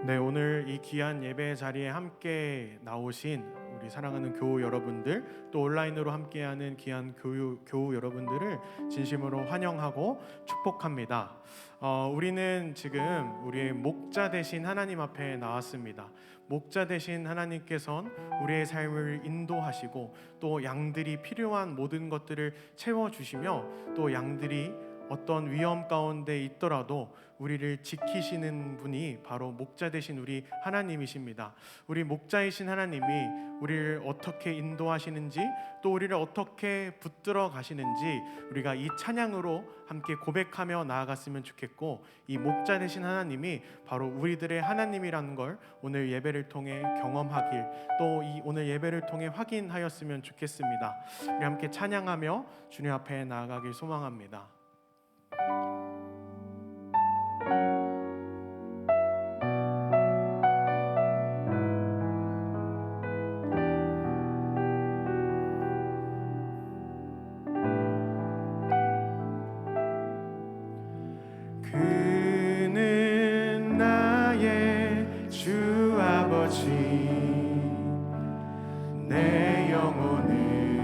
네, 오늘 이 귀한 예배 자리에 함께 나오신 우리 사랑하는 교우 여러분들, 또 온라인으로 함께하는 귀한 교우 여러분들을 진심으로 환영하고 축복합니다. 우리는 지금 우리의 목자 되신 하나님 앞에 나왔습니다. 목자 되신 하나님께서는 우리의 삶을 인도하시고 또 양들이 필요한 모든 것들을 채워주시며 또 양들이 어떤 위험 가운데 있더라도 우리를 지키시는 분이 바로 목자 되신 우리 하나님이십니다. 우리 목자이신 하나님이 우리를 어떻게 인도하시는지 또 우리를 어떻게 붙들어 가시는지 우리가 이 찬양으로 함께 고백하며 나아갔으면 좋겠고, 이 목자 되신 하나님이 바로 우리들의 하나님이라는 걸 오늘 예배를 통해 경험하길, 또 이 오늘 예배를 통해 확인하였으면 좋겠습니다. 우리 함께 찬양하며 주님 앞에 나아가길 소망합니다. 그는 나의 주 아버지, 내 영혼을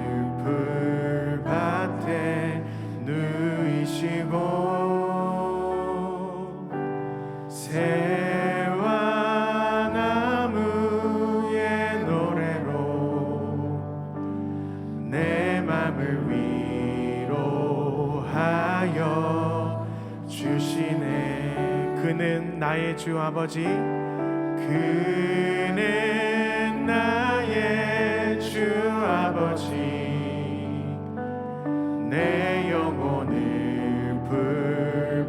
풀밭에 누이시고 새와 나무의 노래로 내 맘을 위로하여 주시네. 그는 나의 주 아버지, 그는 나의 주 아버지, 내 영혼을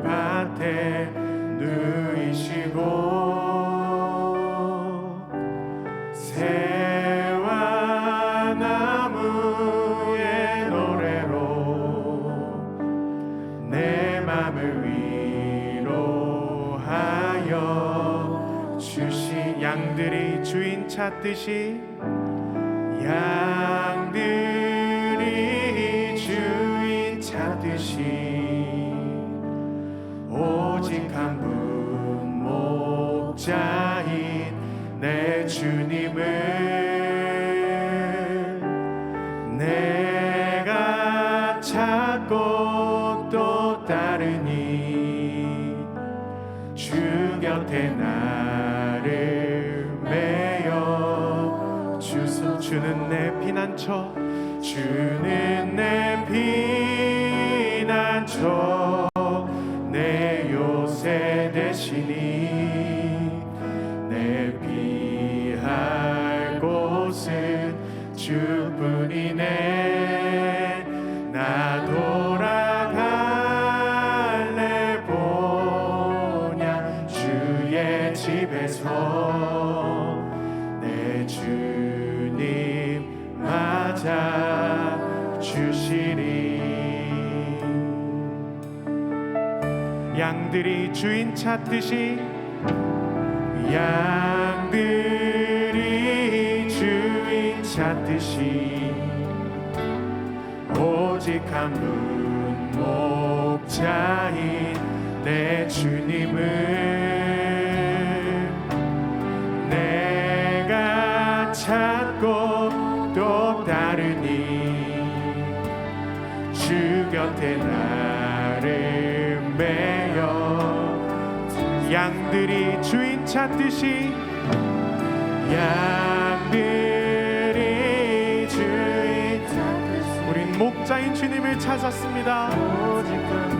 풀밭에 누이시고 새와 나무의 노래로 내 맘을 위로하여 주시. 양들이 주인 찾듯이, 양들이 주인 찾듯이 오직 한 분 목자인 내 주님을 내가 찾고 또 따르니 주 곁에 나를 메어 주소. 주는 내 피난처, 주는 내 피난처, 내 요새 되시니 내 피할 곳은 주뿐이네. 나 돌아갈래 보냐 주의 집에서 내 주님 맞아 주시리. 양들이 주인 찾듯이, 양들이 주인 찾듯이 오직 한 분 목자인 내 주님을 내가 찾고 또 따르니 주 곁에 나를 메어. 양들이 주인 찾듯이, 양들이 주인 찾듯이 우린 목자인 주님을 찾았습니다. 오직 한 분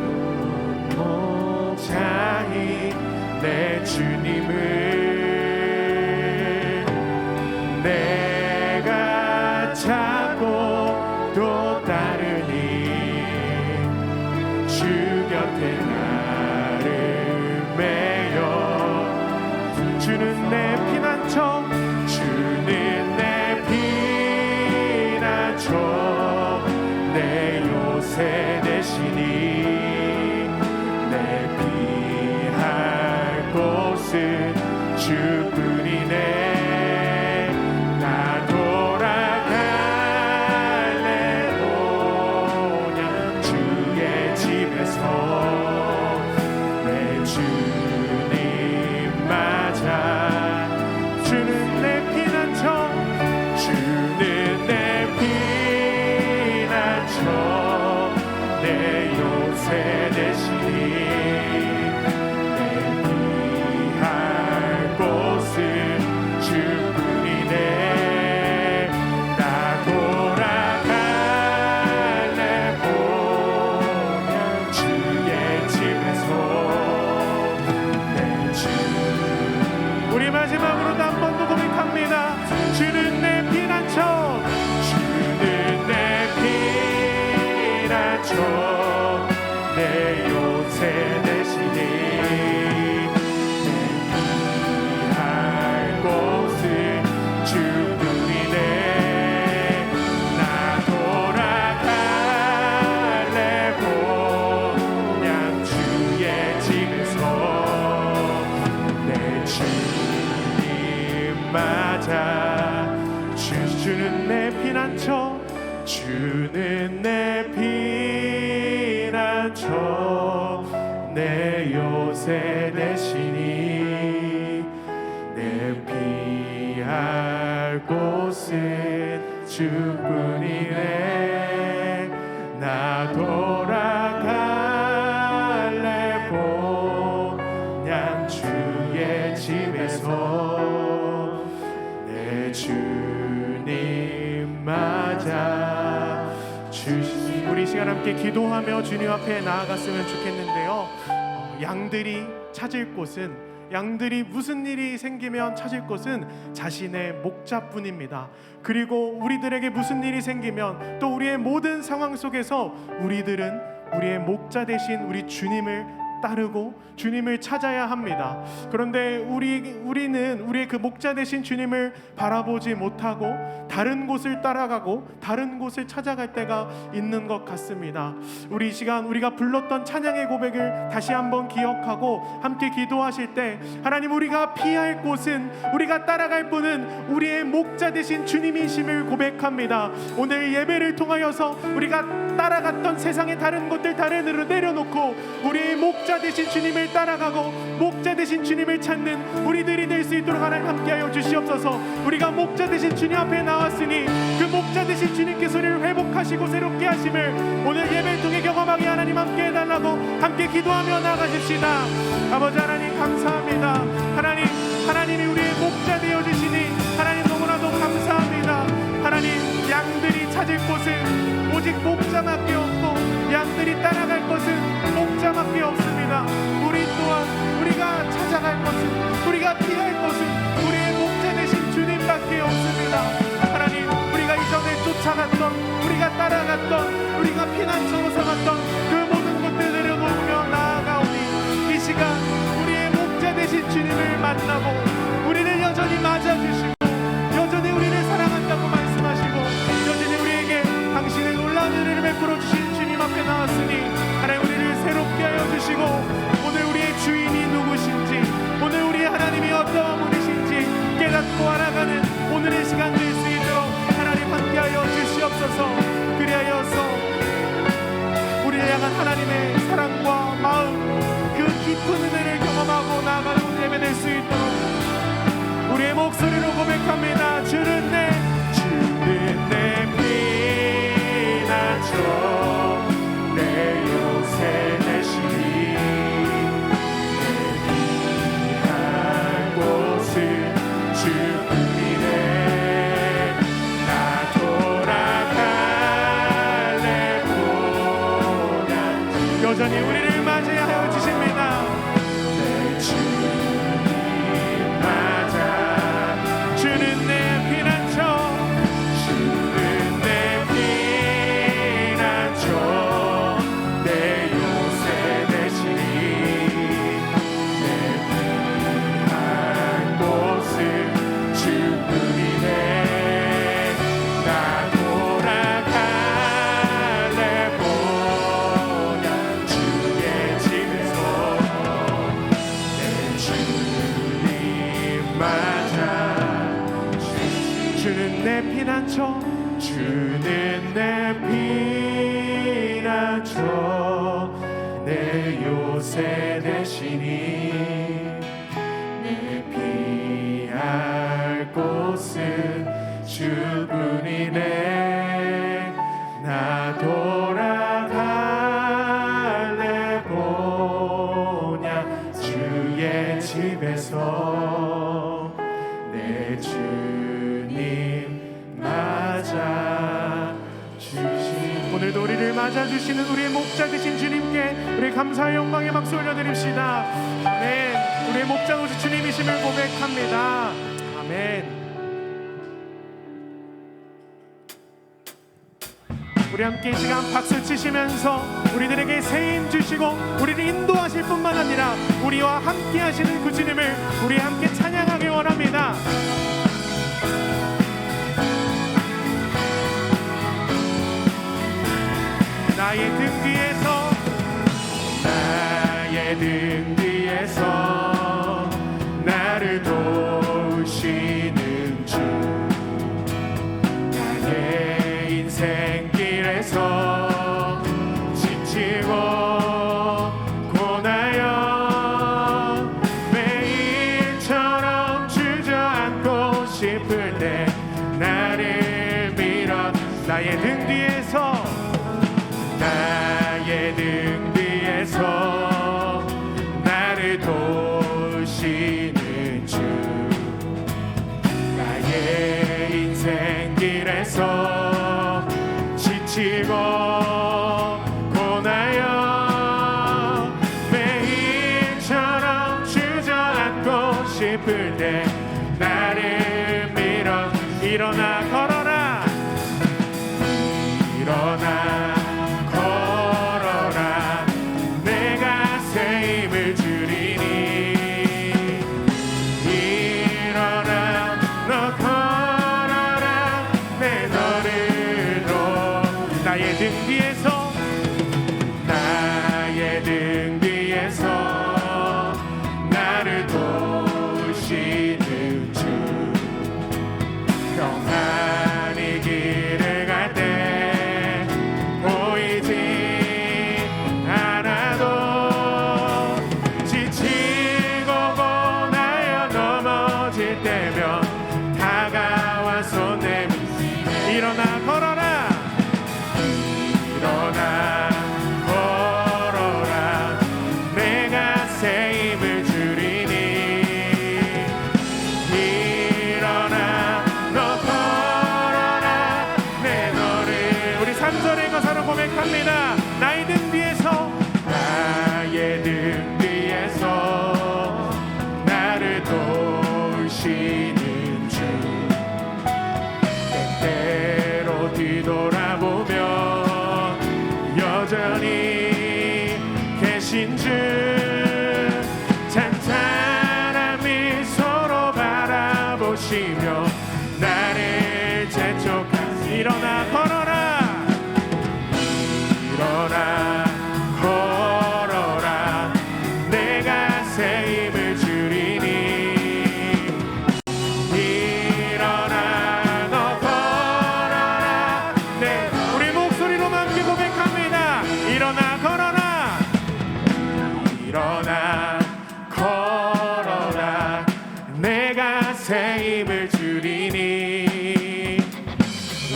목자인 내 주님을 내가 찾고 또 따르니 주 곁에 나를 메어. 주는 내 피난처, 주는 내 피난처, 내 요새 되시니 내 피할 곳은 주뿐이네. 나 돌아갈래 보냐 주의 집에서 내 주님 맞아 내 요새 되시니 내 피할 곳은 주뿐이네. 나 돌아갈래 본향 주의 집에서 내 주님 맞아. 주는 내 피난처, 주는 내 피난처, 내 요새 되시니 내 피할 곳은 주뿐이네. 나 돌아갈래 본향 주의 집에서 내 주님 맞아 주시니. 우리 시간 함께 기도하며 주님 앞에 나아갔으면 좋겠는데요. 양들이 찾을 곳은, 양들이 무슨 일이 생기면 찾을 곳은 자신의 목자뿐입니다. 그리고 우리들에게 무슨 일이 생기면 또 우리의 모든 상황 속에서 우리들은 우리의 목자 되신 우리 주님을 따르고 주님을 찾아야 합니다. 그런데 우리는 우리의 그 목자 되신 주님을 바라보지 못하고 다른 곳을 따라가고 다른 곳을 찾아갈 때가 있는 것 같습니다. 우리 시간 우리가 불렀던 찬양의 고백을 다시 한번 기억하고 함께 기도하실 때, 하나님, 우리가 피할 곳은, 우리가 따라갈 분은 우리의 목자 되신 주님이심을 고백합니다. 오늘 예배를 통하여서 우리가 따라갔던 세상의 다른 것들 다른으로 내려놓고 우리의 목자 되신 주님을 따라가고 목자 되신 주님을 찾는 우리들이 될 수 있도록 하나님 함께하여 주시옵소서. 우리가 목자 되신 주님 앞에 나왔으니 그 목자 되신 주님께서 우리를 회복하시고 새롭게 하심을 오늘 예배를 통해 경험하게 하나님 함께 해달라고 함께 기도하며 나아가십시다. 아버지 하나님 감사합니다. 하나님이 우리의 목자 되어주시니 하나님 너무나도 감사합니다. 하나님, 양들이 찾을 곳은 오직 목자밖에 없고 양들이 따라갈 것은 목자밖에 없습니다. 우리 또한 우리가 찾아갈 것은, 우리가 피할 것은 우리의 목자 되신 주님밖에 없습니다. 하나님, 우리가 이전에 쫓아갔던, 우리가 따라갔던, 우리가 피난처로 삼았던 그 모든 것들 내려놓으며 나아가오니 이 시간 우리의 목자 되신 주님을 만나고 우리를 여전히 맞아주시고 여전히 우리를 사랑한다고 말씀하시고 여전히 우리에게 당신의 놀라운 은혜를 베풀어 주신 주님 앞에 나왔으니 하나님, 우리를 새롭게 하여 주시고 오늘 우리의 주인이 누구신지, 오늘 우리의 하나님이 어떠한 분이신지 깨닫고 알아가는 오늘의 시간 될 수 있도록 하나님 함께하여 주시옵소서. 그리하여서 우리를 향한 하나님의 사랑과 마음, 그 깊은 은혜를 경험하고 나아가는 오늘 예배 될 수 있도록 우리의 목소리로 고백합니다. 주는 내 피난처, 내 요새 되시니 내 피할 곳은 주뿐이네. 나 돌아갈래 본향 여전히 우리를 맞이하여 주십니다. 내 주님 맞아. 주는 내 피난처, 주는 내 피난처, 내 요새 되시니 내 피할 곳은 주뿐이네. 나 돌아갈래 본향 주의 집에서 내 주님 맞아. 주는 내 피난처, 주는 내 피난처, 내 요새 되시니 내 피할 곳은 주뿐이네. 나 돌아갈래 본향 주의 집에서 내 주님 맞아 주신. 오늘도 우리를 맞아주시는 우리의 목자 되신 주님께 우리 감사의 영광의 박수 올려드립시다. 아멘. 우리의 목자 되신 주님이심을 고백합니다. 아멘. 우리 함께 이 시간 박수 치시면서 우리들에게 새 힘 주시고 우리를 인도하실 뿐만 아니라 우리와 함께 하시는 그 주님을 우리 함께 찬양하기 원합니다. 나의 등 뒤에서 나를 도우시는 주, 나의 인생길에서 지치고 고나여 매일처럼 주저앉고 싶을 때 나를 밀어 나의 등 뒤에서 나를 도우시는 주, 나의 인생길에서 지치고 고나여 매일처럼 주저앉고 싶을 때 나를 밀어 일어나 걸어라 일어나 등 뒤에서 나를 도우시는 주, 평안히 길을 갈 때 보이지 않아도 지치고 고나여 넘어질 때면 다가와 손 내밀 일어나 걸어라 일어나 고백합니다. 나의 등 뒤에서 나를 도우시는 주, 때때로 뒤돌아보면 여전히 계신 주, 찬찬한 미소로 바라보시며 나를 재촉하시 일어나 걸어라 일어나 걸어라 내가 새 힘을 주리니 일어나 너 걸어라 네 우리 목소리로만 함께 고백합니다. 일어나 걸어라 일어나 걸어라 내가 새 힘을 주리니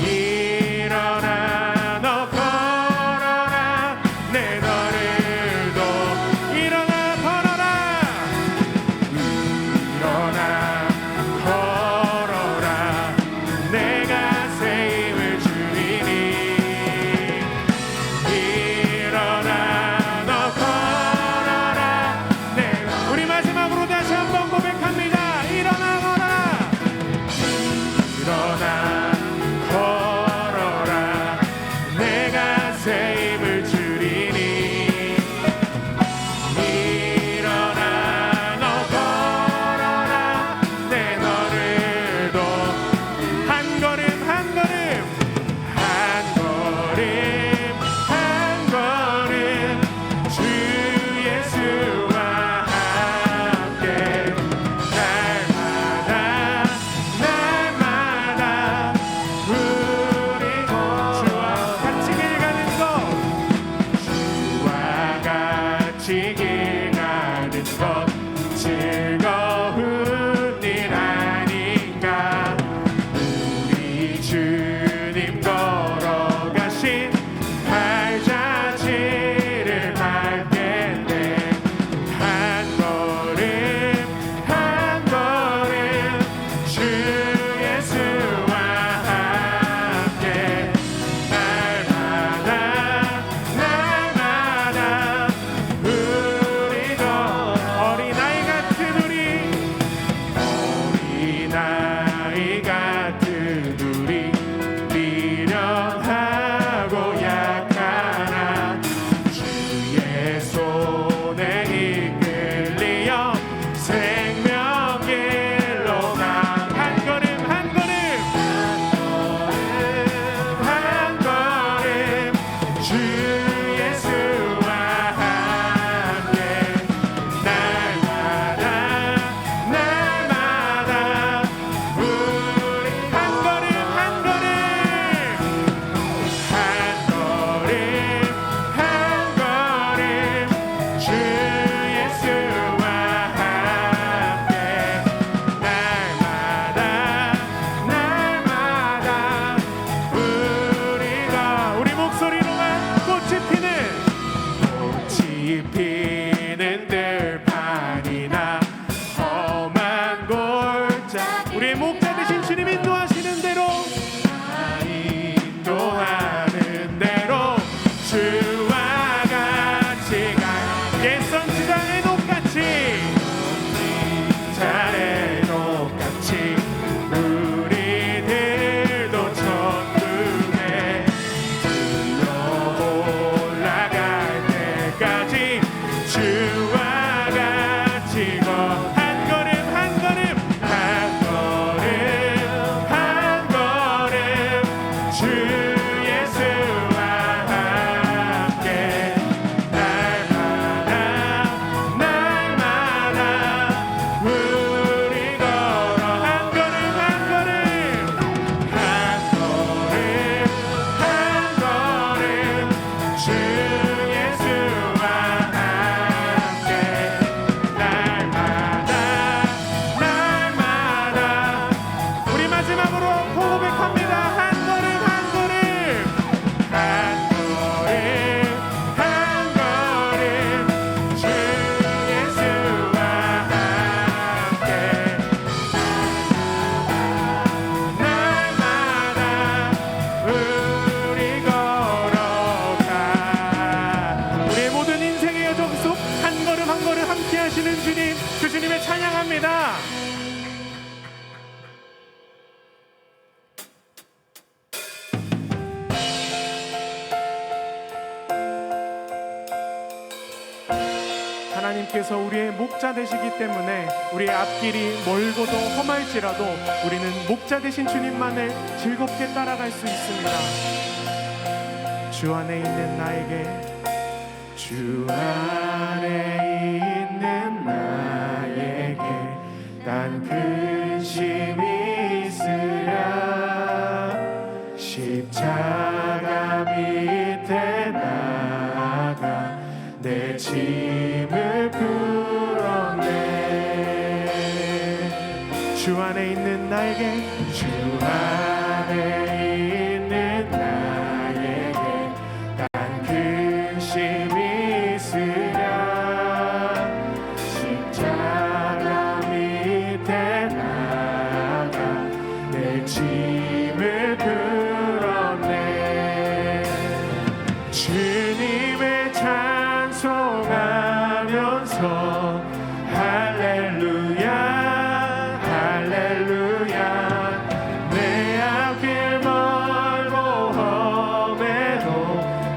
일어나 너 걸어라 내 너를 도 일어나 걸어라 일어나 걸어라 내가 새 힘을 주리니 일어나 너 걸어라 네 우리 마지막으로 다시 한번 고백합니다. 일어나 걸어라 일어나 걸어라 내가 새 힘을 주리니 일어나 너 걸어라 내 너를 도 한 걸음 한 걸음 한 걸음 한 걸음 주 예수와 함께 날마다 우리 주와 같이 길 가는 것 주와 같이 길 가는 것 즐거운 일 아닌가 우리 주님 걸어가신 발자취를 밟겠네 한 걸음 한 걸음 주 예수와 함께 날마다 우리도 어린아이 같은 어린아이 같은 우리 주님께서 우리의 목자 되시기 때문에 우리의 앞길이 멀고도 험할지라도 우리는 목자 되신 주님만을 즐겁게 따라갈 수 있습니다. 주 안에 있는 나에게, 주 안에 있는 나에게 난 근심이 있으랴. 십자가 밑에 나가 내 짐을 풀었네. 주 안에 있는 나에게, 주 안에 있는 나에게 난 근심이 있으랴. 십자가 밑에 나가 내 짐을 풀었네. 주님을 찬송하면서 할렐루야 할렐루야. 내 앞길 멀고 험해도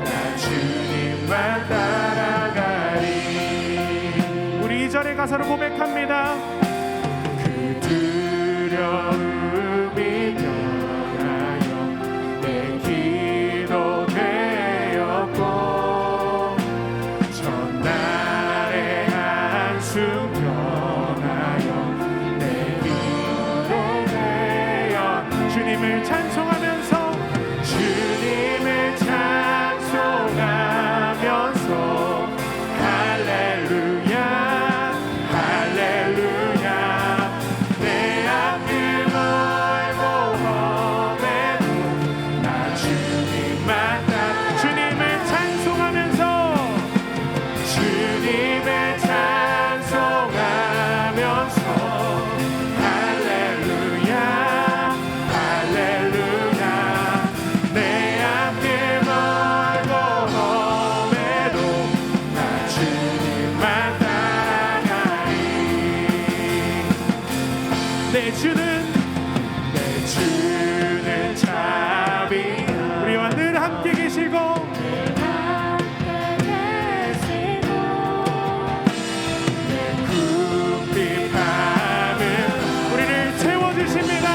나 주님만 따라가리. 우리 2절의 가사로 고백합니다. 그 두려움이 변하여 내 기도 되었고 전날의 한숨 변하여 내 기도 되어. 주님을 찬송하면서, 주님을 찬송하면서 할렐루야 할렐루야. 내 앞길 멀고 험해도 나 주님만 따라. 주님을 찬송하면서, 주님을 찬송하면서 할렐루야 할렐루야. 내 앞길 멀고 험해도 나 주님만 따라가리. 내 주는 자비, 우리와 늘 함께 계시고 굽이 밤을 우리를 채워주십니다.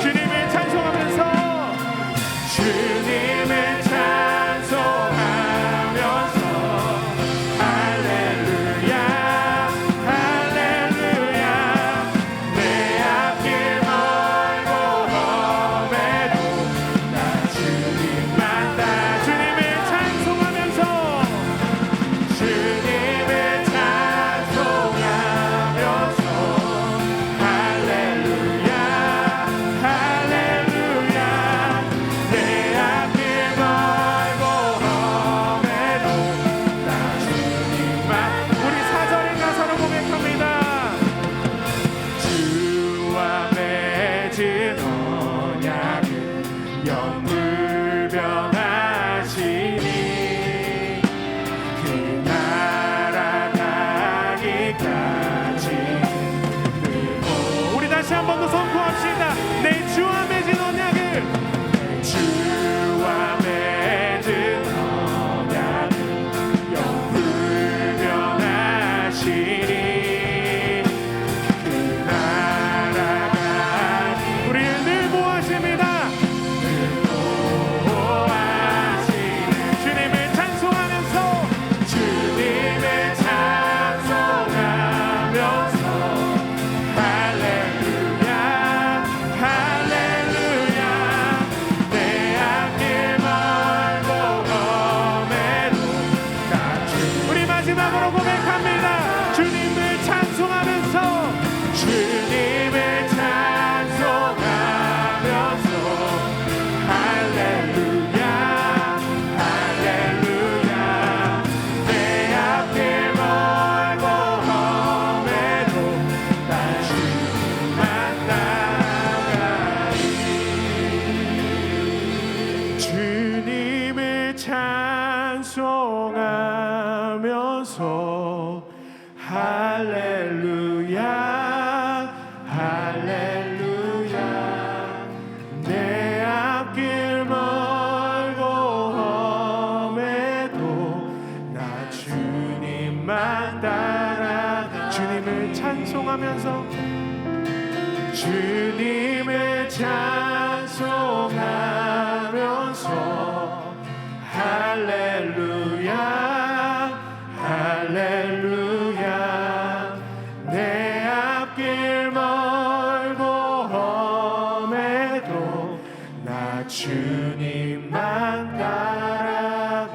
주님을 찬송하면서, 주님을 찬송하면서 할렐루야 할렐루야. 내 앞길 멀고 험해도 나 주님만 따라. 주님을 찬송하면서, 주님을 찬송하면서 할렐루야 할렐루야. 내 앞길 멀고 험해도 나 주님만. 우리 4절의 가사로 고백합니다. 주와 맺은 언약은 영불변하시니 그 나라 가기까지. 우리 다시 한 번 더 선포합시다. 내 주와 맺은 언약을, 주와 맺은 언약은 영불변하시니 그 나라 가기. 우리를 늘 보호하십니다. 늘 보호하시네. 주님을 찬송하면서, 주님을 찬송하면서 할렐루야 할렐루야. 찬송하면서 주님을 찬송하면서 할렐루야 할렐루야 내 앞길 멀고 험해도 나 주님만 따라가리.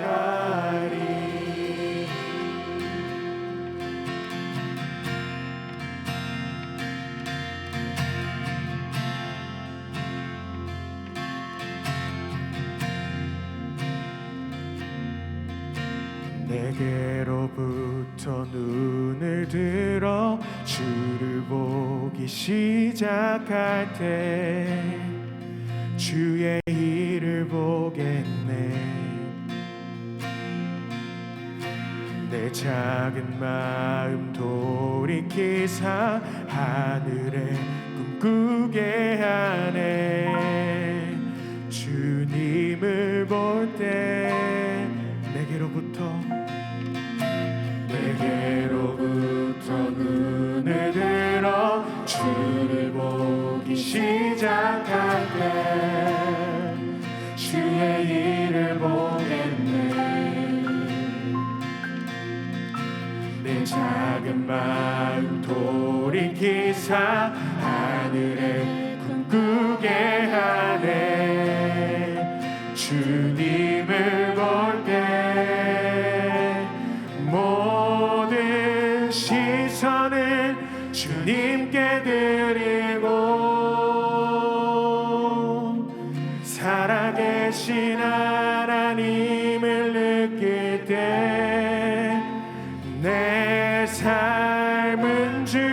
내게로부터 눈을 들어 주를 보기 시작할 때 주의 일을 보겠네. 내 작은 마음 돌이키사 하늘에 꿈꾸게 하네. 주님을 볼 때 내게로부터 눈을 들어 주를 보기 시작할 때 주의 일을 보겠네. 내 작은 마음 돌이키사 하늘에 꿈꾸게 하네. 주님을 볼 때 모든 시선을 주님께 드리고 살아계신 하나님을 느낄 때 내 삶은 주의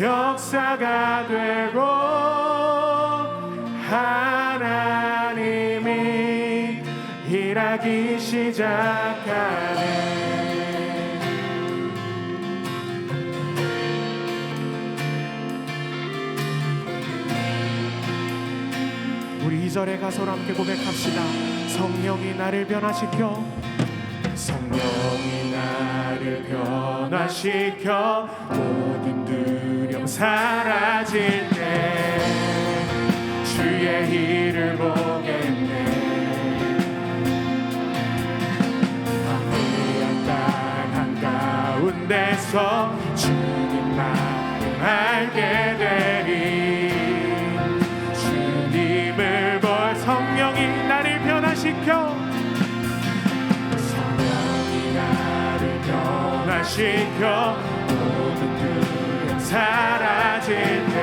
역사가 되고 하나님이 일하기 시작하네. 우리 2절의 가사로 함께 고백합시다. 성령이 나를 변화시켜 성령이 나를 변화시켜 모든 두려움 사라질 때 주의 일을 보겠네. 하늘의 땅 한가운데서 주님만을 알게 되리. 주님을 볼 성령이 나를 변화시켜 성령이 나를 변화시켜 모든 두려움 사라질 때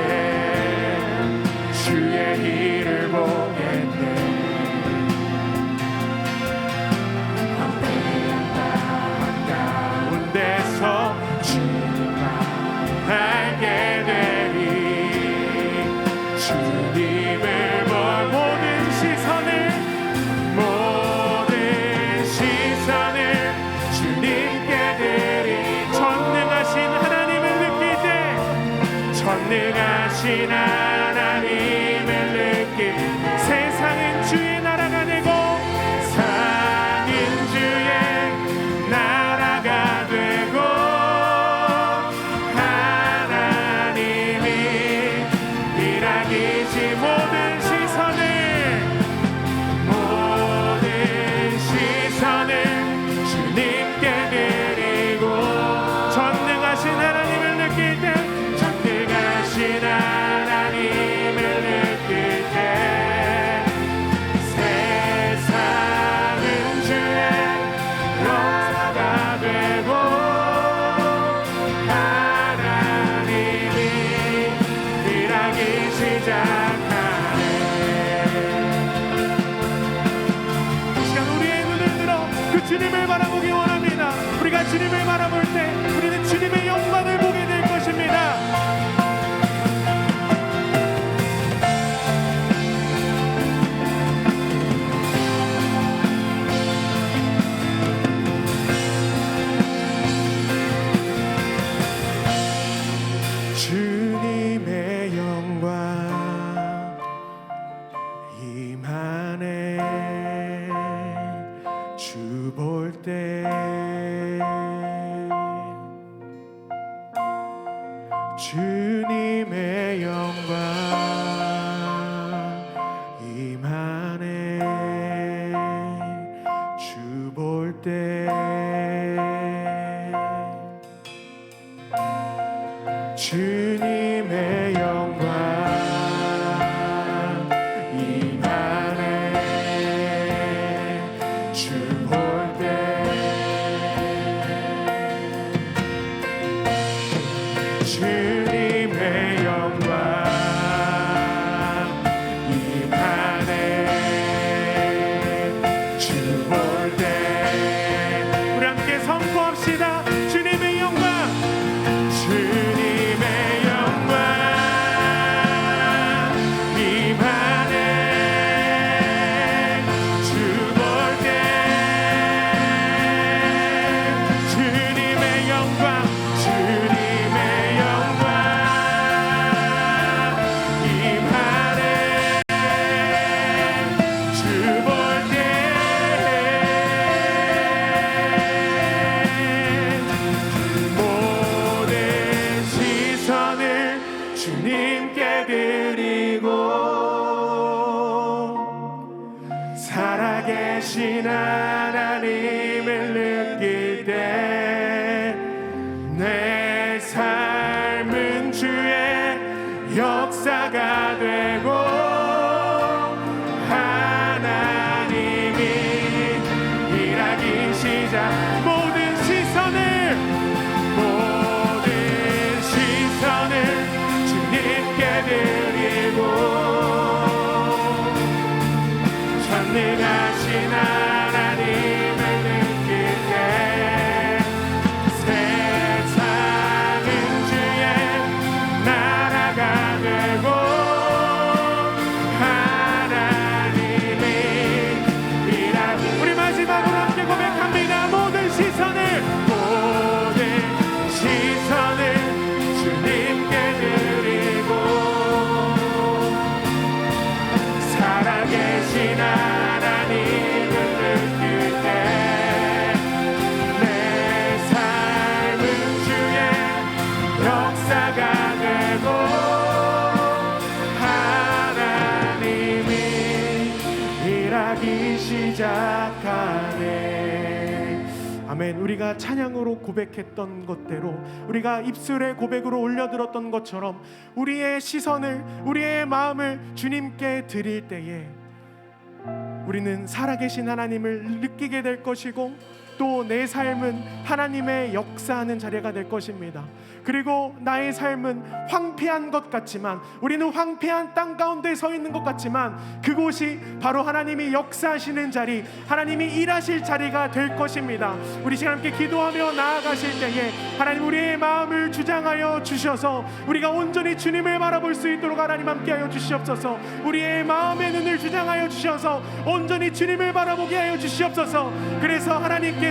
주의 일을 보겠네. 황폐한 땅 가운데서 주님만 알게 되리. 주님을 볼 모든 시선을 주님께 드리. 전능하신 하나님을 느낄 때 전능하신 하나님을 느낄 세상은 주의 나라가 되고 상은 주의 나라가 되고 하나님이 일하기시 모든 시선을 주님께 드리고 전능하신 하나님을 느낄 때 전능하신 하나님을 느낄 때 세상은 주의 역사가 되고 하나님이 일하기 시작하네. 이 시간 우리의 눈을 들어 그 주님을 바라보기 원합니다. 우리가 주님을 바라볼 때 우리는 주님의 영광을 보게 될 것입니다. 주님의 영광 임하네. 주 볼 때 살아계신 하나님을 느낄 때 내 삶은 주의 역사가 되고 하나님이 일하기 시작 모든 시선을 주님께 드리고 전능하신 하나님을 느낄 때 세상은 주의 나라가 되고 하나님이 일하고 우리 마지막으로 함께 고백합니다. 모든 시선을 주님께 드리고 살아계신 하나님을 느낄 때 내 삶은 주의 역사가 되고 하나님이 일하기 시작하네. 아멘. 우리가 찬양으로 고백했던 것대로 우리가 입술의 고백으로 올려들었던 것처럼 우리의 시선을 우리의 마음을 주님께 드릴 때에 우리는 살아계신 하나님을 느끼게 될 것이고 또 내 삶은 하나님의 역사하는 자리가 될 것입니다. 그리고 나의 삶은 황폐한 것 같지만 우리는 황폐한 땅 가운데 서 있는 것 같지만 그곳이 바로 하나님이 역사하시는 자리 하나님이 일하실 자리가 될 것입니다. 우리 시간 함께 기도하며 나아가실 때에 하나님 우리의 마음을 주장하여 주셔서 우리가 온전히 주님을 바라볼 수 있도록 하나님 함께하여 주시옵소서. 우리의 마음의 눈을 주장하여 주셔서 온전히 주님을 바라보게 하여 주시옵소서. 그래서 하나님께서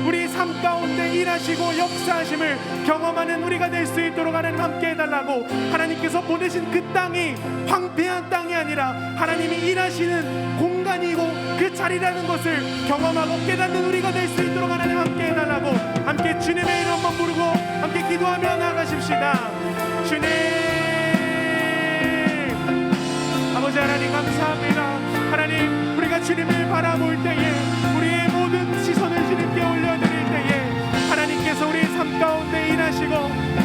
우리 삶 가운데 일하시고 역사하심을 경험하는 우리가 될 수 있도록 하나님 함께 해달라고 하나님께서 보내신 그 땅이 황폐한 땅이 아니라 하나님이 일하시는 공간이고 그 자리라는 것을 경험하고 깨닫는 우리가 될 수 있도록 하나님 함께 해달라고 함께 주님의 이름 한번 부르고 함께 기도하며 나아가십시다. 주님 아버지 하나님 감사합니다. 하나님 우리가 주님을 바라볼 때에 우리의 모든 시선을 주님께 올려드릴 때에 하나님께서 우리 삶 가운데 일하시고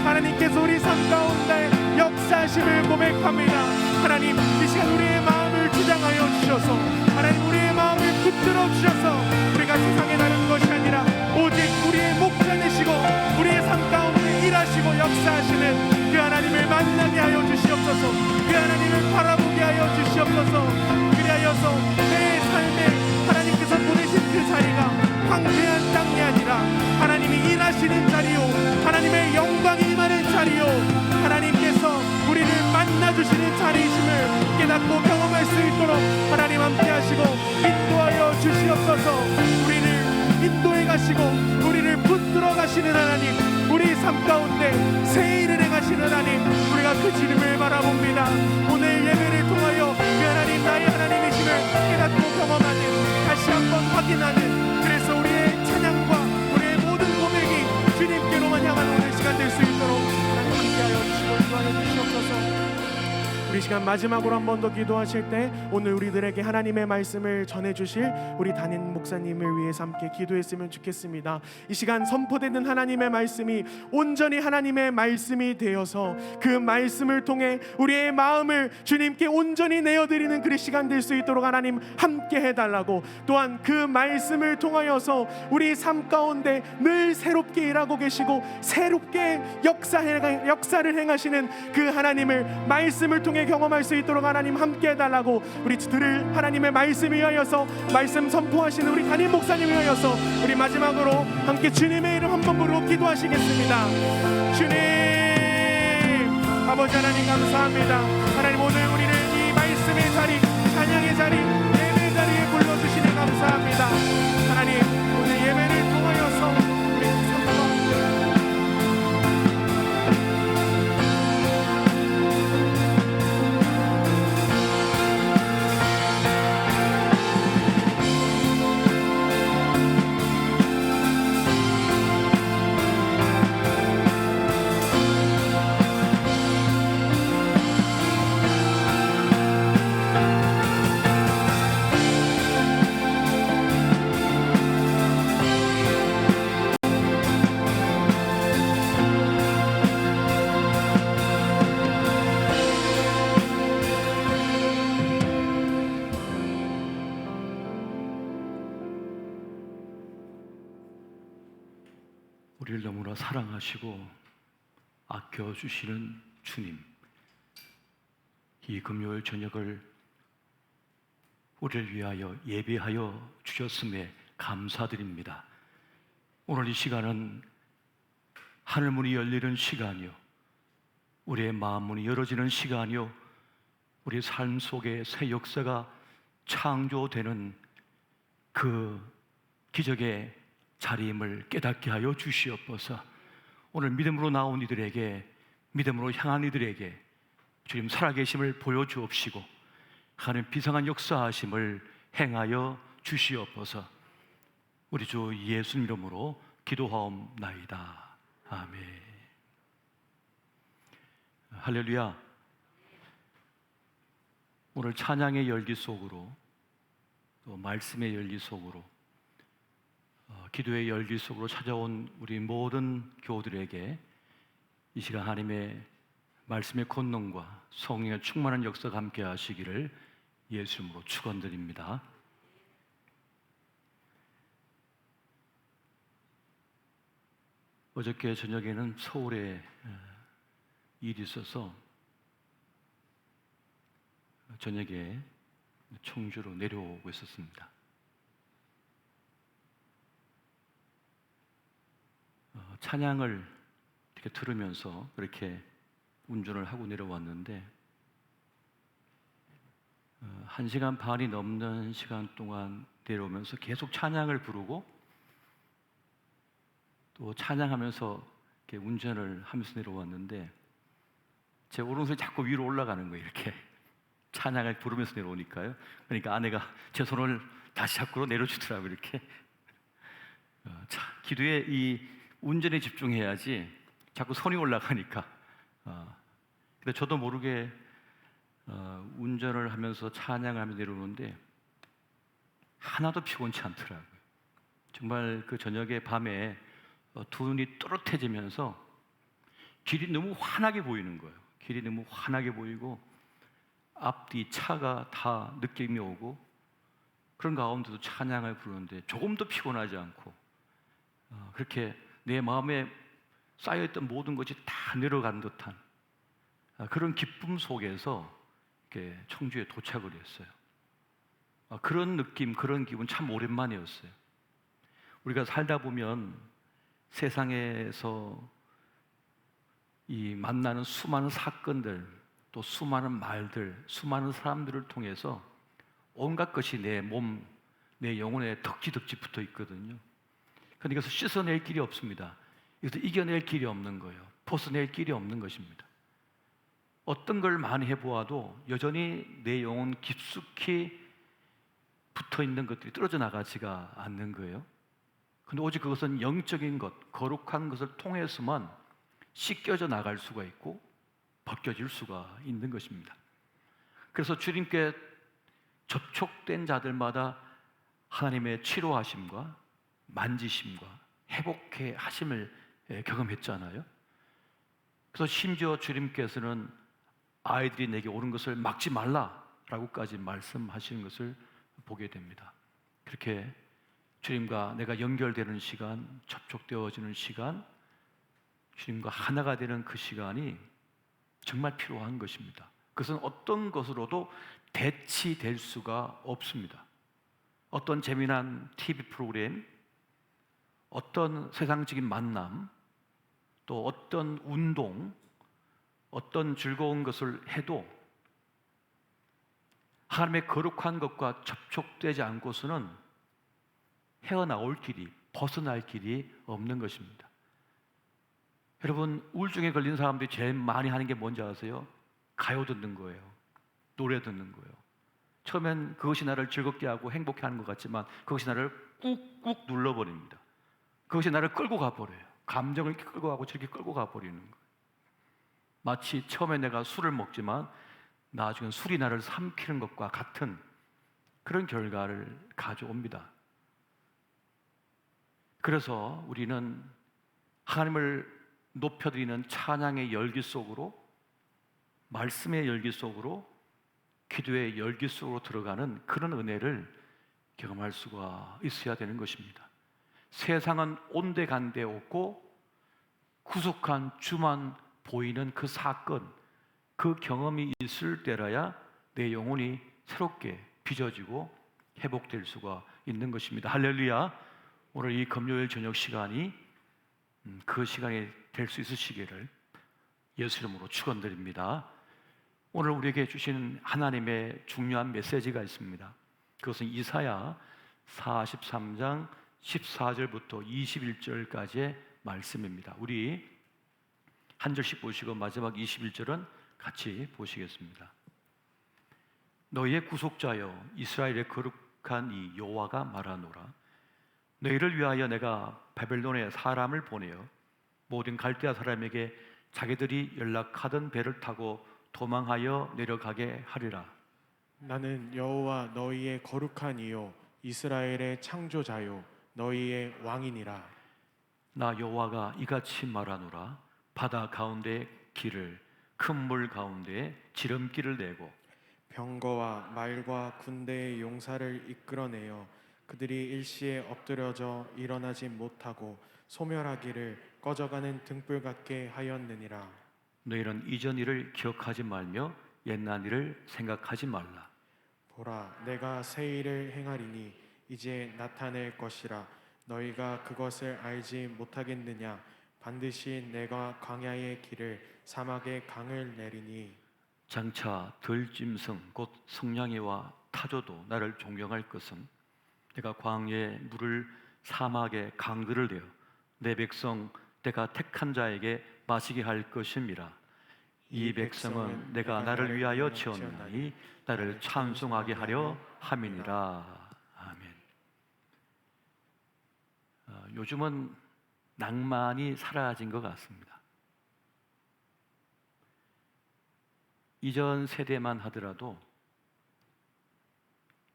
하나님께서 우리 삶 가운데 역사하심을 고백합니다. 하나님 이 시간 우리의 마음을 주장하여 주셔서 하나님 우리의 마음을 붙들어 주셔서 우리가 세상에 나는 것이 아니라 오직 우리의 목자 되시고 우리의 삶 가운데 일하시고 역사하시는 그 하나님을 만나게 하여 주시옵소서. 그 하나님을 바라보게 하여 주시옵소서. 그리하여서 내 삶에 하나님께서 보내신 그 자리가 황폐한 땅이 아니라 하나님이 일하시는 자리요 하나님의 영광이 임하는 자리요 하나님께서 우리를 만나주시는 자리이심을 깨닫고 경험할 수 있도록 하나님 함께 하시고 인도하여 주시옵소서. 우리를 인도해 가시고 우리를 붙들어 가시는 하나님 우리 삶 가운데 새 일을 행하시는 하나님 우리가 그 주님을 바라봅니다. 오늘 예배를 통하여 그 하나님 나의 하나님이심을 깨닫고 경험하는 다시 한번 확인하는 그래서 우리의 찬양과 우리의 모든 고백이 주님께로만 향하는 오늘 시간 될 수 있도록 하나님 함께하여 주시고 인도하여 주시옵소서. 우리 시간 마지막으로 한 번 더 기도하실 때 오늘 우리들에게 하나님의 말씀을 전해주실 우리 담임 목사님을 위해서 함께 기도했으면 좋겠습니다. 이 시간 선포되는 하나님의 말씀이 온전히 하나님의 말씀이 되어서 그 말씀을 통해 우리의 마음을 주님께 온전히 내어드리는 그 시간 될 수 있도록 하나님 함께 해달라고 또한 그 말씀을 통하여서 우리 삶 가운데 늘 새롭게 일하고 계시고 새롭게 역사를 행하시는 그 하나님을 말씀을 통해 경험할 수 있도록 하나님 함께 해달라고 우리 들을 하나님의 말씀 위하여서 말씀 선포하시는 우리 담임 목사님 위하여서 우리 마지막으로 함께 주님의 이름 한번 부르고 기도하시겠습니다. 주님 아버지 하나님 감사합니다. 하나님 오늘 우리를 이 말씀의 자리 찬양의 자리 예배 자리에 불러주시니 감사합니다. 하나님 오늘 예배를 통하여서 우리 삶 가운데 우리를 너무나 사랑하시고 아껴주시는 주님, 이 금요일 저녁을 우리를 위하여 예배하여 주셨음에 감사드립니다. 오늘 이 시간은 하늘문이 열리는 시간이요, 우리의 마음문이 열어지는 시간이요, 우리 삶 속에 새 역사가 창조되는 그 기적의 자리임을 깨닫게 하여 주시옵소서. 오늘 믿음으로 나온 이들에게, 믿음으로 향한 이들에게 주님 살아계심을 보여주옵시고 하나님 비상한 역사하심을 행하여 주시옵소서. 우리 주 예수 이름으로 기도하옵나이다. 아멘. 할렐루야. 오늘 찬양의 열기 속으로, 또 말씀의 열기 속으로, 기도의 열기 속으로 찾아온 우리 모든 교우들에게 이 시간 하나님의 말씀의 권능과 성령의 충만한 역사가 함께 하시기를 예수 이름으로 축원드립니다. 어저께 저녁에는 서울에 일이 있어서 저녁에 청주로 내려오고 있었습니다. 찬양을 이렇게 들으면서 그렇게 운전을 하고 내려왔는데 1시간 반이 넘는 시간 동안 내려오면서 계속 찬양을 부르고 또 찬양하면서 이렇게 운전을 하면서 내려왔는데 제 오른손이 자꾸 위로 올라가는 거예요. 이렇게 찬양을 부르면서 내려오니까요. 그러니까 아내가 제 손을 다시 자꾸 내려주더라고요. 이렇게. 자, 기도에 이 운전에 집중해야지 자꾸 손이 올라가니까. 근데 저도 모르게 운전을 하면서 찬양을 하면서 내려오는데 하나도 피곤치 않더라고요. 정말 그 저녁에 밤에 두 눈이 또렷해지면서 길이 너무 환하게 보이는 거예요. 길이 너무 환하게 보이고 앞뒤 차가 다 느낌이 오고 그런 가운데도 찬양을 부르는데 조금도 피곤하지 않고 그렇게 내 마음에 쌓여있던 모든 것이 다 내려간 듯한 그런 기쁨 속에서 이렇게 청주에 도착을 했어요. 그런 느낌, 그런 기분 참 오랜만이었어요. 우리가 살다 보면 세상에서 이 만나는 수많은 사건들, 또 수많은 말들, 수많은 사람들을 통해서 온갖 것이 내 몸, 내 영혼에 덕지덕지 붙어 있거든요. 그런데 이것을 씻어낼 길이 없습니다. 이것을 이겨낼 길이 없는 거예요. 벗어낼 길이 없는 것입니다. 어떤 걸 많이 해보아도 여전히 내 영혼 깊숙이 붙어 있는 것들이 떨어져 나가지가 않는 거예요. 근데 오직 그것은 영적인 것, 거룩한 것을 통해서만 씻겨져 나갈 수가 있고 벗겨질 수가 있는 것입니다. 그래서 주님께 접촉된 자들마다 하나님의 치료하심과 만지심과 회복해 하심을 경험했잖아요. 그래서 심지어 주님께서는 아이들이 내게 오는 것을 막지 말라라고까지 말씀하시는 것을 보게 됩니다. 그렇게 주님과 내가 연결되는 시간, 접촉되어지는 시간, 주님과 하나가 되는 그 시간이 정말 필요한 것입니다. 그것은 어떤 것으로도 대치될 수가 없습니다. 어떤 재미난 TV 프로그램, 어떤 세상적인 만남, 또 어떤 운동, 어떤 즐거운 것을 해도 하나님의 거룩한 것과 접촉되지 않고서는 헤어나올 길이, 벗어날 길이 없는 것입니다. 여러분, 우울증에 걸린 사람들이 제일 많이 하는 게 뭔지 아세요? 가요 듣는 거예요. 노래 듣는 거예요. 처음엔 그것이 나를 즐겁게 하고 행복해 하는 것 같지만 그것이 나를 꾹꾹 눌러버립니다. 그것이 나를 끌고 가버려요. 감정을 이렇게 끌고 가고 저렇게 끌고 가버리는 거예요. 마치 처음에 내가 술을 먹지만 나중에 술이 나를 삼키는 것과 같은 그런 결과를 가져옵니다. 그래서 우리는 하나님을 높여드리는 찬양의 열기 속으로, 말씀의 열기 속으로, 기도의 열기 속으로 들어가는 그런 은혜를 경험할 수가 있어야 되는 것입니다. 세상은 온데간데 없고 구속한 주만 보이는 그 사건, 그 경험이 있을 때라야 내 영혼이 새롭게 빚어지고 회복될 수가 있는 것입니다. 할렐루야. 오늘 이 금요일 저녁 시간이 그 시간이 될 수 있으시기를 예수 이름으로 축원드립니다. 오늘 우리에게 주신 하나님의 중요한 메시지가 있습니다. 그것은 이사야 43장 14절부터 21절까지의 말씀입니다. 우리 한 절씩 보시고 마지막 21절은 같이 보시겠습니다. 너희의 구속자여 이스라엘의 거룩한 이 여호와가 말하노라. 너희를 위하여 내가 바벨론에 사람을 보내어 모든 갈대아 사람에게 자기들이 연락하던 배를 타고 도망하여 내려가게 하리라. 나는 여호와 너희의 거룩한 이요 이스라엘의 창조자요 너희의 왕이니라. 나 여호와가 이같이 말하노라. 바다 가운데 길을 큰 물 가운데 지름길을 내고 병거와 말과 군대의 용사를 이끌어내어 그들이 일시에 엎드려져 일어나지 못하고 소멸하기를 꺼져가는 등불 같게 하였느니라. 너희는 이전 일을 기억하지 말며 옛날 일을 생각하지 말라. 보라, 내가 새 일을 행하리니 이제 나타낼 것이라. 너희가 그것을 알지 못하겠느냐? 반드시 내가 광야의 길을 사막의 강을 내리니 장차 들짐승 곧 성냥이와 타조도 나를 존경할 것은 내가 광야의 물을 사막의 강들을 내어 내 백성 내가 택한 자에게 마시게 할 것임이라. 이 백성은 내가 나를 위하여 지었나니 나를 찬송하게 하려 함이니라. 아멘. 요즘은 낭만이 사라진 것 같습니다. 이전 세대만 하더라도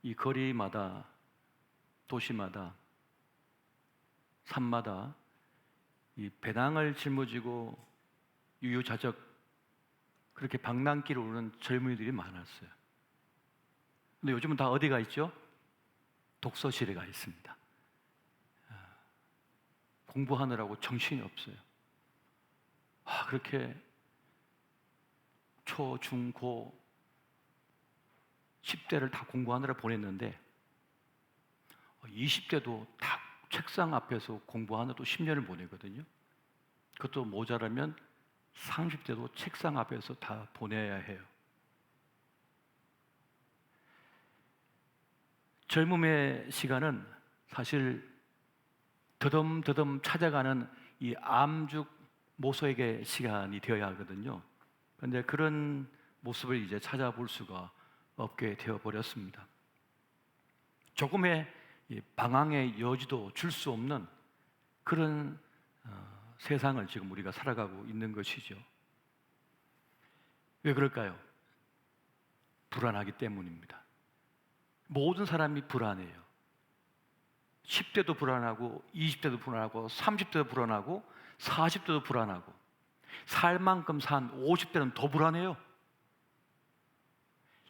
이 거리마다 도시마다 산마다 이 배낭을 짊어지고 유유자적 그렇게 방랑길을 오르는 젊은이들이 많았어요. 근데 요즘은 다 어디가 있죠? 독서실에 가 있습니다. 공부하느라고 정신이 없어요. 그렇게 초, 중, 고 10대를 다 공부하느라 보냈는데 20대도 다 책상 앞에서 공부하느라 또 10년을 보내거든요. 그것도 모자라면 30대도 책상 앞에서 다 보내야 해요. 젊음의 시간은 사실 더듬더듬 찾아가는 이 암죽 모소에게 시간이 되어야 하거든요. 그런데 그런 모습을 이제 찾아볼 수가 없게 되어버렸습니다. 조금의 방황의 여지도 줄 수 없는 그런 세상을 지금 우리가 살아가고 있는 것이죠. 왜 그럴까요? 불안하기 때문입니다. 모든 사람이 불안해요. 10대도 불안하고 20대도 불안하고 30대도 불안하고 40대도 불안하고 살 만큼 산 50대는 더 불안해요.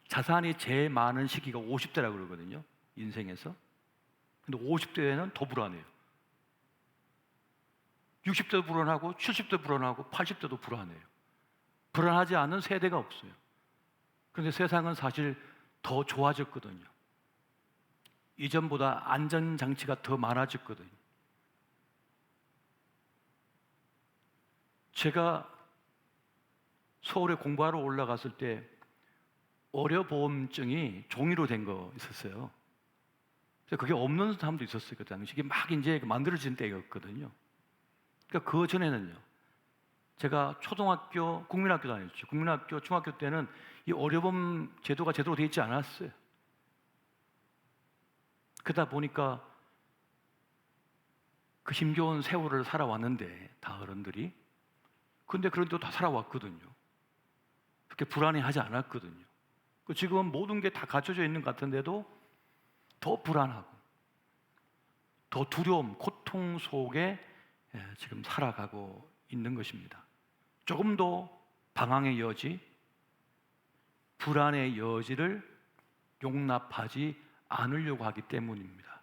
자산이 제일 많은 시기가 50대라고 그러거든요. 인생에서. 근데 50대에는 더 불안해요. 60대도 불안하고 70대도 불안하고 80대도 불안해요. 불안하지 않은 세대가 없어요. 그런데 세상은 사실 더 좋아졌거든요. 이전보다 안전장치가 더 많아졌거든요. 제가 서울에 공부하러 올라갔을 때 의료보험증이 종이로 된 거 있었어요. 그게 없는 사람도 있었어요. 그 당시 이게 막 이제 만들어진 때였거든요. 그러니까 그 전에는요. 제가 초등학교, 국민학교 다녔죠. 국민학교, 중학교 때는 이 의료보험 제도가 제대로 되어 있지 않았어요. 그러다 보니까 그 힘겨운 세월을 살아왔는데 다 어른들이 근데 그런데도 다 살아왔거든요. 그렇게 불안해하지 않았거든요. 지금은 모든 게 다 갖춰져 있는 것 같은데도 더 불안하고 더 두려움, 고통 속에 지금 살아가고 있는 것입니다. 조금 더 방황의 여지, 불안의 여지를 용납하지 않으려고 하기 때문입니다.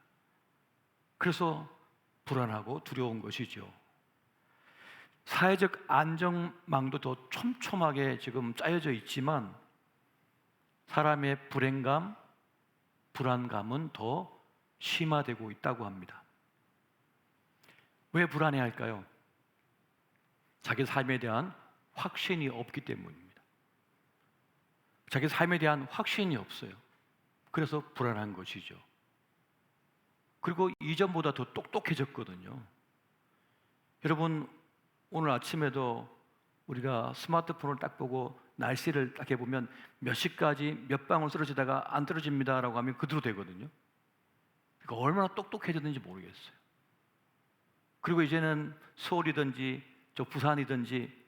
그래서 불안하고 두려운 것이죠. 사회적 안정망도 더 촘촘하게 지금 짜여져 있지만 사람의 불행감, 불안감은 더 심화되고 있다고 합니다. 왜 불안해할까요? 자기 삶에 대한 확신이 없기 때문입니다. 자기 삶에 대한 확신이 없어요. 그래서 불안한 것이죠. 그리고 이전보다 더 똑똑해졌거든요. 여러분, 오늘 아침에도 우리가 스마트폰을 딱 보고 날씨를 딱 해보면 몇 시까지 몇 방울 떨어지다가 안 떨어집니다라고 하면 그대로 되거든요. 그러니까 얼마나 똑똑해졌는지 모르겠어요. 그리고 이제는 서울이든지 저 부산이든지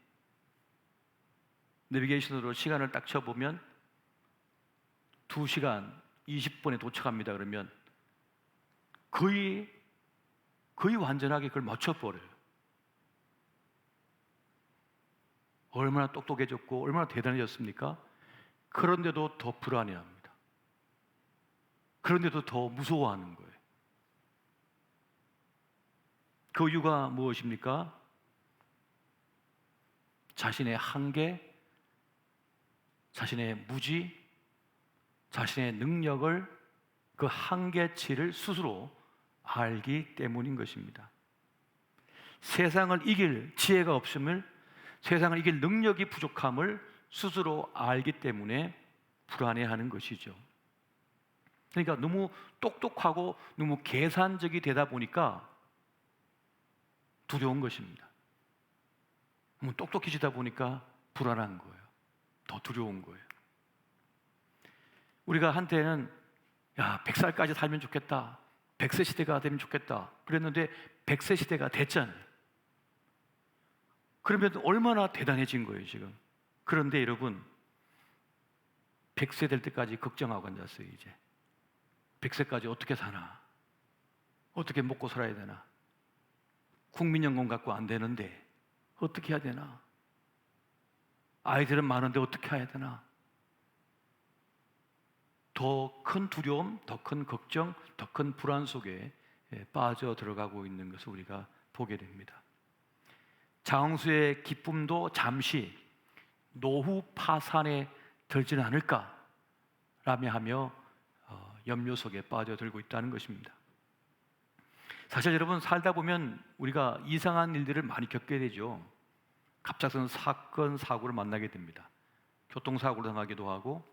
내비게이션으로 시간을 딱 쳐보면 2시간 20분에 도착합니다. 그러면 거의 완전하게 그걸 맞춰버려요. 얼마나 똑똑해졌고 얼마나 대단해졌습니까? 그런데도 더 불안해합니다. 그런데도 더 무서워하는 거예요. 그 이유가 무엇입니까? 자신의 한계, 자신의 무지, 자신의 능력을 그 한계치를 스스로 알기 때문인 것입니다. 세상을 이길 지혜가 없음을, 세상을 이길 능력이 부족함을 스스로 알기 때문에 불안해하는 것이죠. 그러니까 너무 똑똑하고 너무 계산적이 되다 보니까 두려운 것입니다. 너무 똑똑해지다 보니까 불안한 거예요. 더 두려운 거예요. 우리가 한때는 100살까지 살면 좋겠다, 100세 시대가 되면 좋겠다 그랬는데 100세 시대가 됐잖아요. 그러면 얼마나 대단해진 거예요 지금. 그런데 여러분, 100세 될 때까지 걱정하고 앉았어요. 이제 100세까지 어떻게 사나, 어떻게 먹고 살아야 되나, 국민연금 갖고 안 되는데 어떻게 해야 되나, 아이들은 많은데 어떻게 해야 되나. 더 큰 두려움, 더 큰 걱정, 더 큰 불안 속에 빠져 들어가고 있는 것을 우리가 보게 됩니다. 장수의 기쁨도 잠시 노후 파산에 들지는 않을까라며 하며 염려 속에 빠져들고 있다는 것입니다. 사실 여러분, 살다 보면 우리가 이상한 일들을 많이 겪게 되죠. 갑작스러운 사건, 사고를 만나게 됩니다. 교통사고를 당하기도 하고,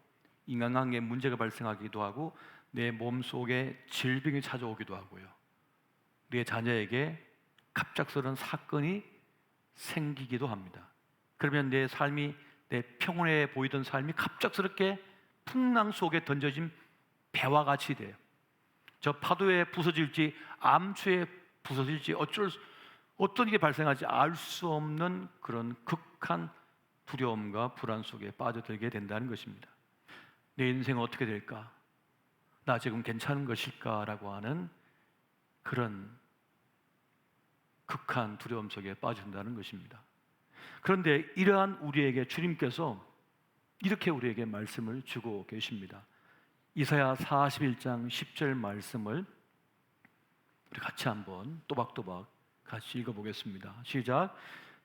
인간관계에 문제가 발생하기도 하고, 내 몸속에 질병이 찾아오기도 하고요. 내 자녀에게 갑작스러운 사건이 생기기도 합니다. 그러면 내 삶이, 내 평온해 보이던 삶이 갑작스럽게 풍랑 속에 던져진 배와 같이 돼요. 저 파도에 부서질지 암초에 부서질지 어떤 일이 발생할지 알 수 없는 그런 극한 두려움과 불안 속에 빠져들게 된다는 것입니다. 내 인생은 어떻게 될까? 나 지금 괜찮은 것일까? 라고 하는 그런 극한 두려움 속에 빠진다는 것입니다. 그런데 이러한 우리에게 주님께서 이렇게 우리에게 말씀을 주고 계십니다. 이사야 41장 10절 말씀을 우리 같이 한번 또박또박 같이 읽어보겠습니다. 시작.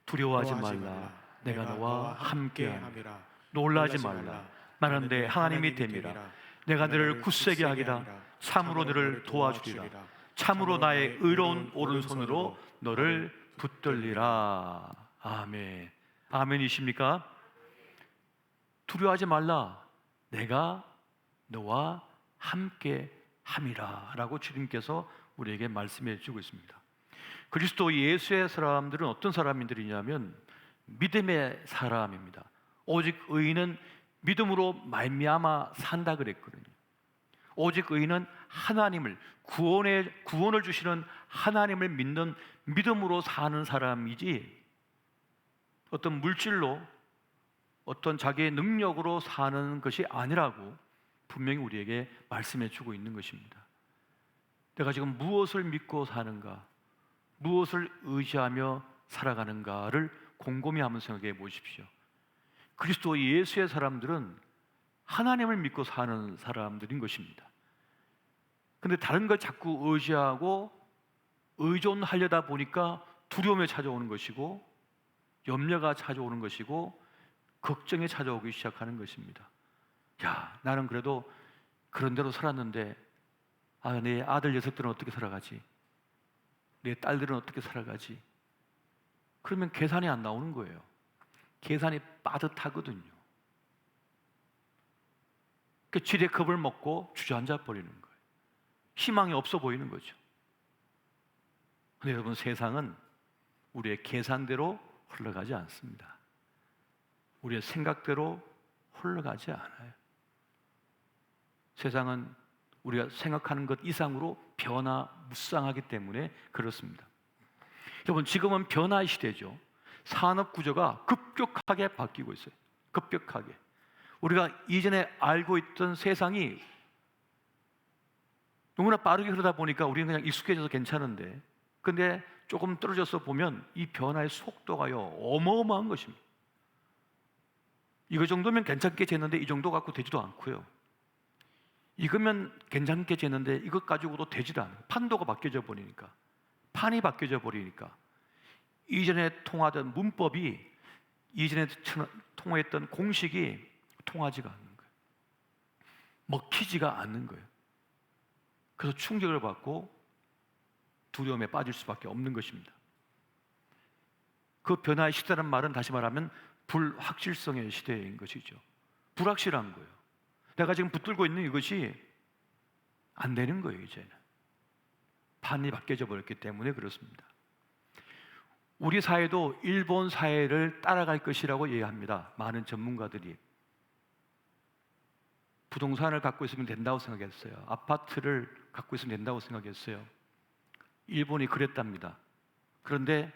두려워하지 말라. 내가 너와 함께함이라. 놀라지 말라. 나는 내 하나님이 됨이라. 내가 너를 굳세게 하리라. 참으로 너를 도와주리라. 참으로 나의 의로운 오른손으로 너를 붙들리라. 아멘. 아멘이십니까? 두려워하지 말라. 내가 너와 함께 함이라 라고 주님께서 우리에게 말씀해 주고 있습니다. 그리스도 예수의 사람들은 어떤 사람들이냐면 믿음의 사람입니다. 오직 의인은 믿음으로 말미암아 산다 그랬거든요. 오직 의인은 하나님을, 구원을 주시는 하나님을 믿는 믿음으로 사는 사람이지, 어떤 물질로, 어떤 자기의 능력으로 사는 것이 아니라고 분명히 우리에게 말씀해 주고 있는 것입니다. 내가 지금 무엇을 믿고 사는가, 무엇을 의지하며 살아가는가를 곰곰이 한번 생각해 보십시오. 그리스도 예수의 사람들은 하나님을 믿고 사는 사람들인 것입니다. 근데 다른 걸 자꾸 의지하고 의존하려다 보니까 두려움에 찾아오는 것이고, 염려가 찾아오는 것이고 걱정이 찾아오기 시작하는 것입니다. 야, 나는 그래도 그런 대로 살았는데 내 아들 녀석들은 어떻게 살아가지? 내 딸들은 어떻게 살아가지? 그러면 계산이 안 나오는 거예요. 계산이 빠듯하거든요. 그 지레 겁을 먹고 주저앉아 버리는 거예요. 희망이 없어 보이는 거죠. 근데 여러분, 세상은 우리의 계산대로 흘러가지 않습니다. 우리의 생각대로 흘러가지 않아요. 세상은 우리가 생각하는 것 이상으로 변화무쌍하기 때문에 그렇습니다. 여러분, 지금은 변화의 시대죠. 산업 구조가 급격하게 바뀌고 있어요. 급격하게. 우리가 이전에 알고 있던 세상이 너무나 빠르게 흐르다 보니까 우리는 그냥 익숙해져서 괜찮은데, 근데 조금 떨어져서 보면 이 변화의 속도가요, 어마어마한 것입니다. 이거 정도면 괜찮게 재는데 이 정도 갖고 되지도 않고요. 이거면 괜찮게 재는데 이것 가지고도 되지도 않아요. 판도가 바뀌어져 버리니까, 판이 바뀌어져 버리니까 이전에 통하던 문법이, 이전에 통했던 공식이 통하지가 않는 거예요. 먹히지가 않는 거예요. 그래서 충격을 받고 두려움에 빠질 수밖에 없는 것입니다. 그 변화의 시대란 말은 다시 말하면 불확실성의 시대인 것이죠. 불확실한 거예요. 내가 지금 붙들고 있는 이것이 안 되는 거예요. 이제는 판이 바뀌어져 버렸기 때문에 그렇습니다. 우리 사회도 일본 사회를 따라갈 것이라고 얘기합니다. 많은 전문가들이. 부동산을 갖고 있으면 된다고 생각했어요. 아파트를 갖고 있으면 된다고 생각했어요. 일본이 그랬답니다. 그런데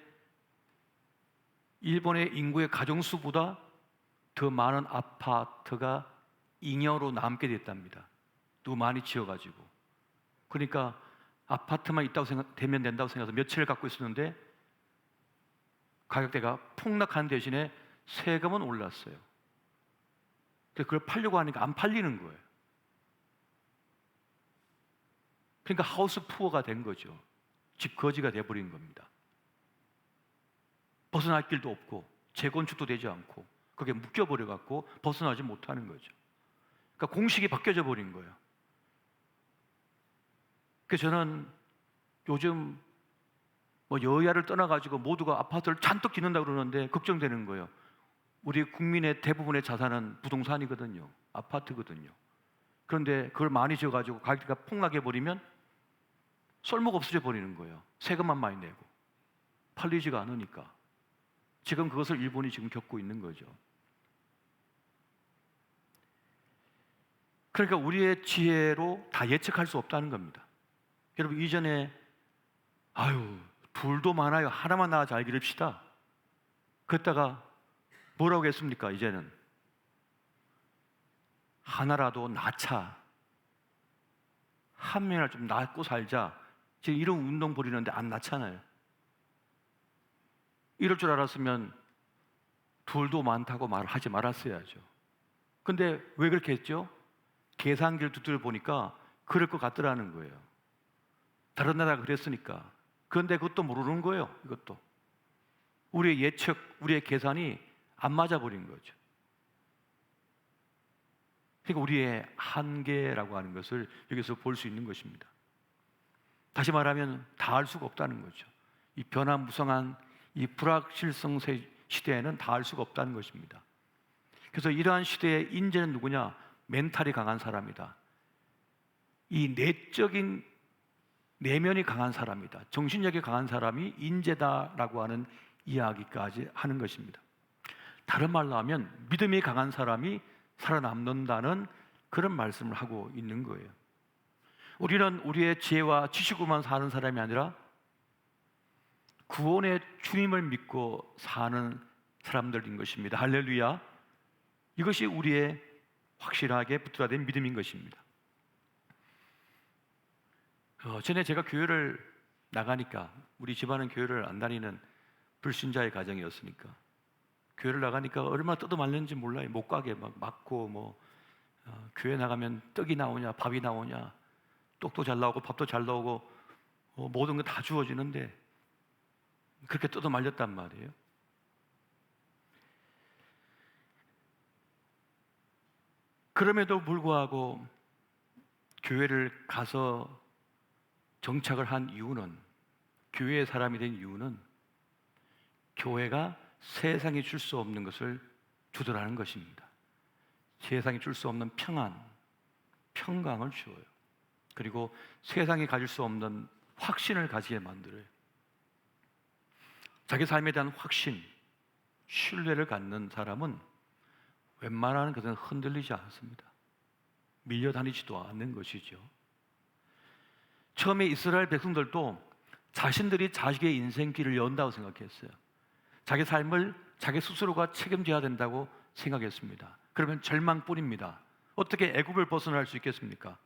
일본의 인구의 가정수보다 더 많은 아파트가 잉여로 남게 됐답니다. 또 많이 지어가지고. 그러니까 아파트만 되면 된다고 생각해서 며칠을 갖고 있었는데 가격대가 폭락한 대신에 세금은 올랐어요. 그걸 팔려고 하니까 안 팔리는 거예요. 그러니까 하우스 푸어가 된 거죠. 집 거지가 돼버린 겁니다. 벗어날 길도 없고 재건축도 되지 않고 그게 묶여버려갖고 벗어나지 못하는 거죠. 그러니까 공식이 바뀌어져 버린 거예요. 그래서 저는 요즘 여야를 떠나가지고 모두가 아파트를 잔뜩 짓는다고 그러는데 걱정되는 거예요. 우리 국민의 대부분의 자산은 부동산이거든요. 아파트거든요. 그런데 그걸 많이 지어가지고 가격대가 폭락해버리면 썰모가 없어져 버리는 거예요. 세금만 많이 내고 팔리지가 않으니까. 지금 그것을 일본이 지금 겪고 있는 거죠. 그러니까 우리의 지혜로 다 예측할 수 없다는 겁니다. 여러분, 이전에 둘도 많아요. 하나만 낳아 잘 기릅시다. 그랬다가 뭐라고 했습니까? 이제는 하나라도 낳자, 한 명이라도 좀 낳고 살자. 지금 이런 운동 벌이는데 안 낳잖아요. 이럴 줄 알았으면 둘도 많다고 말하지 말았어야죠. 근데 왜 그렇게 했죠? 계산기를 두드려 보니까 그럴 것 같더라는 거예요. 다른 나라가 그랬으니까. 그런데 그것도 모르는 거예요. 이것도 우리의 예측, 우리의 계산이 안 맞아버린 거죠. 그러니까 우리의 한계라고 하는 것을 여기서 볼 수 있는 것입니다. 다시 말하면 다 알 수가 없다는 거죠. 이 변화무쌍한 이 불확실성 시대에는 다 알 수가 없다는 것입니다. 그래서 이러한 시대의 인재는 누구냐? 멘탈이 강한 사람이다. 이 내적인 내면이 강한 사람이다. 정신력이 강한 사람이 인재다라고 하는 이야기까지 하는 것입니다. 다른 말로 하면 믿음이 강한 사람이 살아남는다는 그런 말씀을 하고 있는 거예요. 우리는 우리의 지혜와 지식으로만 사는 사람이 아니라 구원의 주님을 믿고 사는 사람들인 것입니다. 할렐루야. 이것이 우리의 확실하게 붙들어야 될 믿음인 것입니다. 전에 제가 교회를 나가니까, 우리 집안은 교회를 안 다니는 불신자의 가정이었으니까 교회를 나가니까 얼마나 뜯어말렸는지 몰라요. 못 가게 막 막고 교회 나가면 떡이 나오냐 밥이 나오냐, 떡도 잘 나오고 밥도 잘 나오고 모든 거 다 주어지는데 그렇게 뜯어말렸단 말이에요. 그럼에도 불구하고 교회를 가서 정착을 한 이유는, 교회의 사람이 된 이유는 교회가 세상이 줄 수 없는 것을 주더라는 것입니다. 세상이 줄 수 없는 평안, 평강을 주어요. 그리고 세상이 가질 수 없는 확신을 가지게 만들어요. 자기 삶에 대한 확신, 신뢰를 갖는 사람은 웬만한 것은 흔들리지 않습니다. 밀려다니지도 않는 것이죠. 처음에 이스라엘 백성들도 자신들이 자기의 인생길을 연다고 생각했어요. 자기 삶을 자기 스스로가 책임져야 된다고 생각했습니다. 그러면 절망뿐입니다. 어떻게 애굽을 벗어날 수 있겠습니까?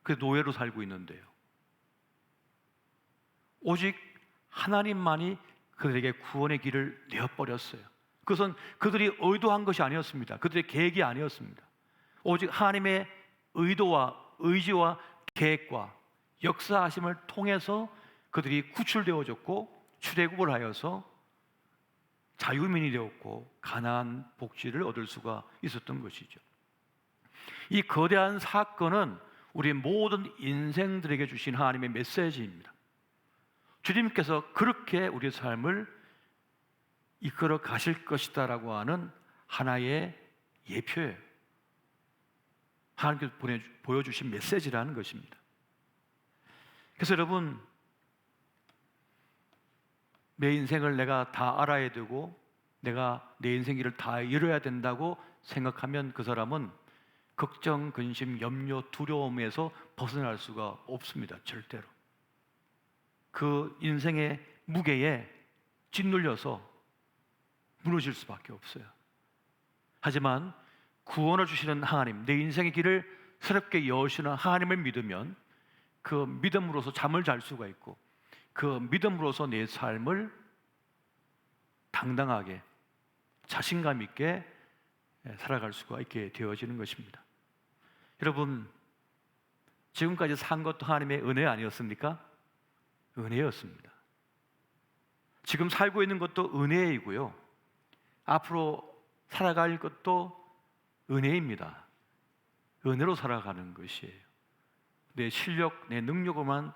그 노예로 살고 있는데요. 오직 하나님만이 그들에게 구원의 길을 내어버렸어요. 그것은 그들이 의도한 것이 아니었습니다. 그들의 계획이 아니었습니다. 오직 하나님의 의도와 의지와 계획과 역사하심을 통해서 그들이 구출되어졌고 출애굽을 하여서 자유민이 되었고 가나안 복지를 얻을 수가 있었던 것이죠. 이 거대한 사건은 우리 모든 인생들에게 주신 하나님의 메시지입니다. 주님께서 그렇게 우리의 삶을 이끌어 가실 것이다라고 하는 하나의 예표예요. 하나님께서 보여주신 메시지라는 것입니다. 그래서 여러분, 내 인생을 내가 다 알아야 되고 내가 내 인생 길을 다 이뤄야 된다고 생각하면 그 사람은 걱정, 근심, 염려, 두려움에서 벗어날 수가 없습니다. 절대로. 그 인생의 무게에 짓눌려서 무너질 수밖에 없어요. 하지만 구원을 주시는 하나님, 내 인생의 길을 새롭게 여시는 하나님을 믿으면 그 믿음으로서 잠을 잘 수가 있고 그 믿음으로서 내 삶을 당당하게 자신감 있게 살아갈 수가 있게 되어지는 것입니다. 여러분, 지금까지 산 것도 하나님의 은혜 아니었습니까? 은혜였습니다. 지금 살고 있는 것도 은혜이고요. 앞으로 살아갈 것도 은혜입니다. 은혜로 살아가는 것이에요. 내 실력, 내 능력으로만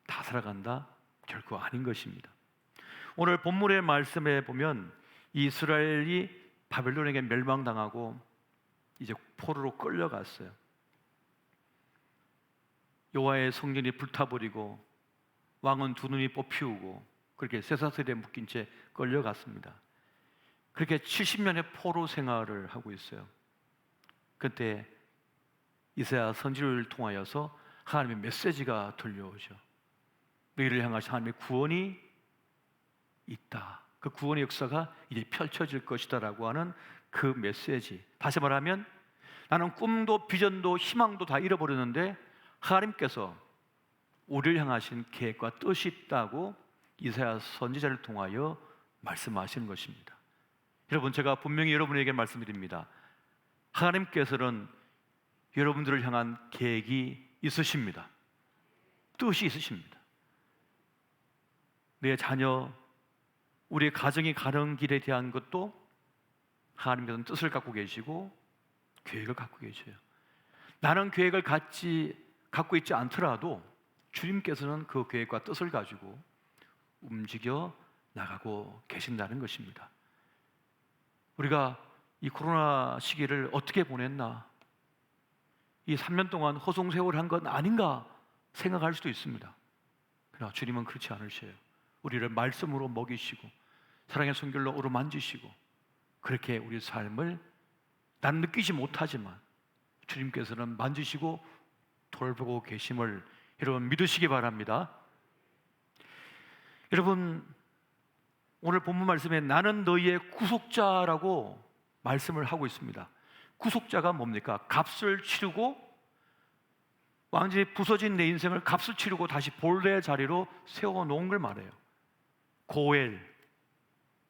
다 살아간다? 결코 아닌 것입니다. 오늘 본문의 말씀에 보면 이스라엘이 바벨론에게 멸망당하고 이제 포로로 끌려갔어요. 여호와의 성전이 불타버리고 왕은 두 눈이 뽑히우고 그렇게 쇠사슬에 묶인 채 끌려갔습니다. 그렇게 70년의 포로 생활을 하고 있어요. 그때 이사야 선지를 통하여서 하나님의 메시지가 들려오죠. 너희를 향하신 하나님의 구원이 있다. 그 구원의 역사가 이제 펼쳐질 것이다라고 하는 그 메시지. 다시 말하면 나는 꿈도 비전도 희망도 다 잃어버렸는데 하나님께서 우리를 향하신 계획과 뜻이 있다고 이사야 선지자를 통하여 말씀하시는 것입니다. 여러분, 제가 분명히 여러분에게 말씀드립니다. 하나님께서는 여러분들을 향한 계획이 있으십니다. 뜻이 있으십니다. 내 자녀, 우리의 가정이 가는 길에 대한 것도 하나님께서는 뜻을 갖고 계시고 계획을 갖고 계셔요. 나는 계획을 갖고 있지 않더라도 주님께서는 그 계획과 뜻을 가지고 움직여 나가고 계신다는 것입니다. 우리가 이 코로나 시기를 어떻게 보냈나? 이 3년 동안 허송세월 한 건 아닌가 생각할 수도 있습니다. 그러나 주님은 그렇지 않으셔요. 우리를 말씀으로 먹이시고 사랑의 손길로 어루만지시고 그렇게 우리 삶을 난 느끼지 못하지만 주님께서는 만지시고 돌보고 계심을 여러분 믿으시기 바랍니다. 여러분, 오늘 본문 말씀에 나는 너희의 구속자라고 말씀을 하고 있습니다. 구속자가 뭡니까? 값을 치르고 완전히 부서진 내 인생을 값을 치르고 다시 본래 자리로 세워놓은 걸 말해요. 고엘,